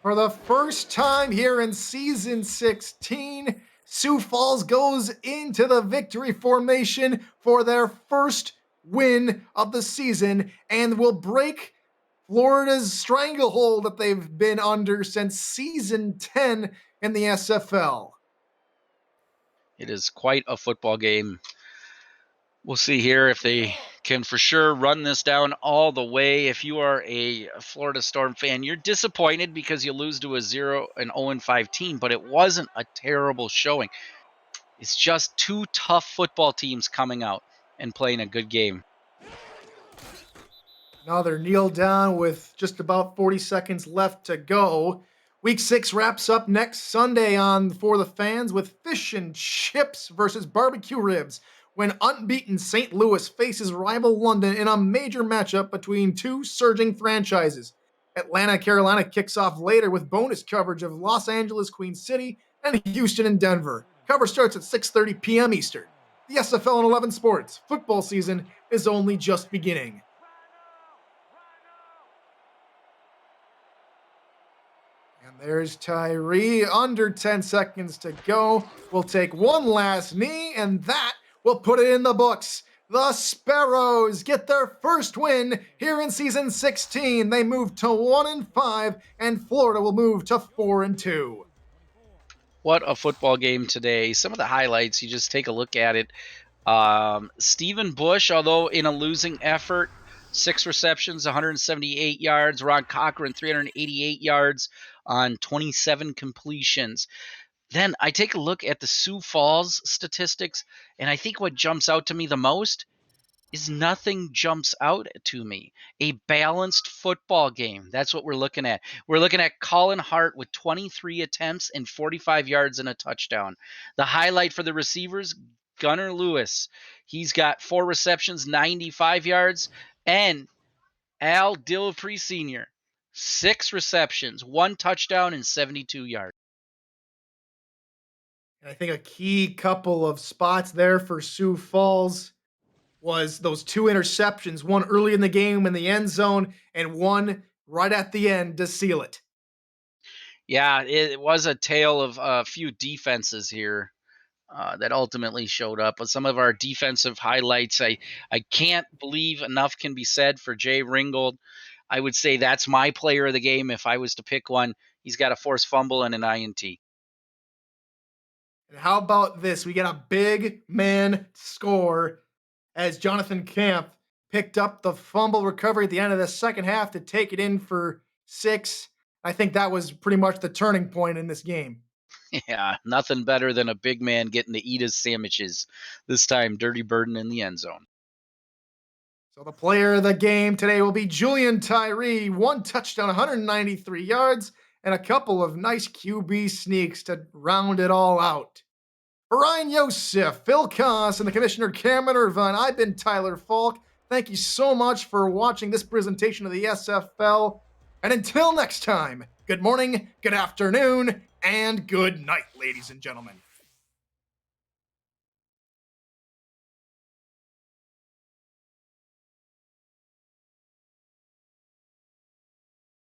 For the first time here in season 16, Sioux Falls goes into the victory formation for their first win of the season and will break Florida's stranglehold that they've been under since season 10 in the SFL. It is quite a football game. We'll see here if they can for sure run this down all the way. If you are a Florida Storm fan, you're disappointed because you lose to a 0-5 team, but it wasn't a terrible showing. It's just 2 tough football teams coming out and playing a good game. Now they're kneeled down with just about 40 seconds left to go. Week 6 wraps up next Sunday on For the Fans with fish and chips versus barbecue ribs, when unbeaten St. Louis faces rival London in a major matchup between 2 surging franchises. Atlanta, Carolina kicks off later with bonus coverage of Los Angeles, Queen City, and Houston and Denver. Cover starts at 6:30 p.m. Eastern. The SFL and 11 Sports football season is only just beginning. And there's Tyree, under 10 seconds to go. We'll take one last knee, and that will put it in the books. The Sparrows get their first win here in season 16. They move to 1-5, and Florida will move to 4-2. What a football game today. Some of the highlights, you just take a look at it. Stephen Bush, although in a losing effort, 6 receptions, 178 yards. Ron Cochran, 388 yards on 27 completions. Then I take a look at the Sioux Falls statistics, and I think what jumps out to me the most is nothing jumps out to me. A balanced football game. That's what we're looking at. We're looking at Colin Hart with 23 attempts and 45 yards and a touchdown. The highlight for the receivers, Gunnar Lewis. He's got 4 receptions, 95 yards, and Al Dilapre Sr., 6 receptions, 1 touchdown, and 72 yards. And I think a key couple of spots there for Sioux Falls was those 2 interceptions, one early in the game in the end zone and one right at the end to seal it. Yeah, it was a tale of a few defenses here that ultimately showed up. But some of our defensive highlights, I can't believe enough can be said for Jay Ringgold. I would say that's my player of the game if I was to pick one. He's got a forced fumble and an INT. And how about this? We get a big man score as Jonathan Camp picked up the fumble recovery at the end of the second half to take it in for 6. I think that was pretty much the turning point in this game. Yeah, nothing better than a big man getting to eat his sandwiches. This time, Dirty Burden in the end zone. So the player of the game today will be Julian Tyree. 1 touchdown, 193 yards, and a couple of nice QB sneaks to round it all out. For Ryan Yosef, Phil Koss, and the Commissioner Cameron Irvine, I've been Tyler Falk. Thank you so much for watching this presentation of the SFL. And until next time, good morning, good afternoon, and good night, ladies and gentlemen.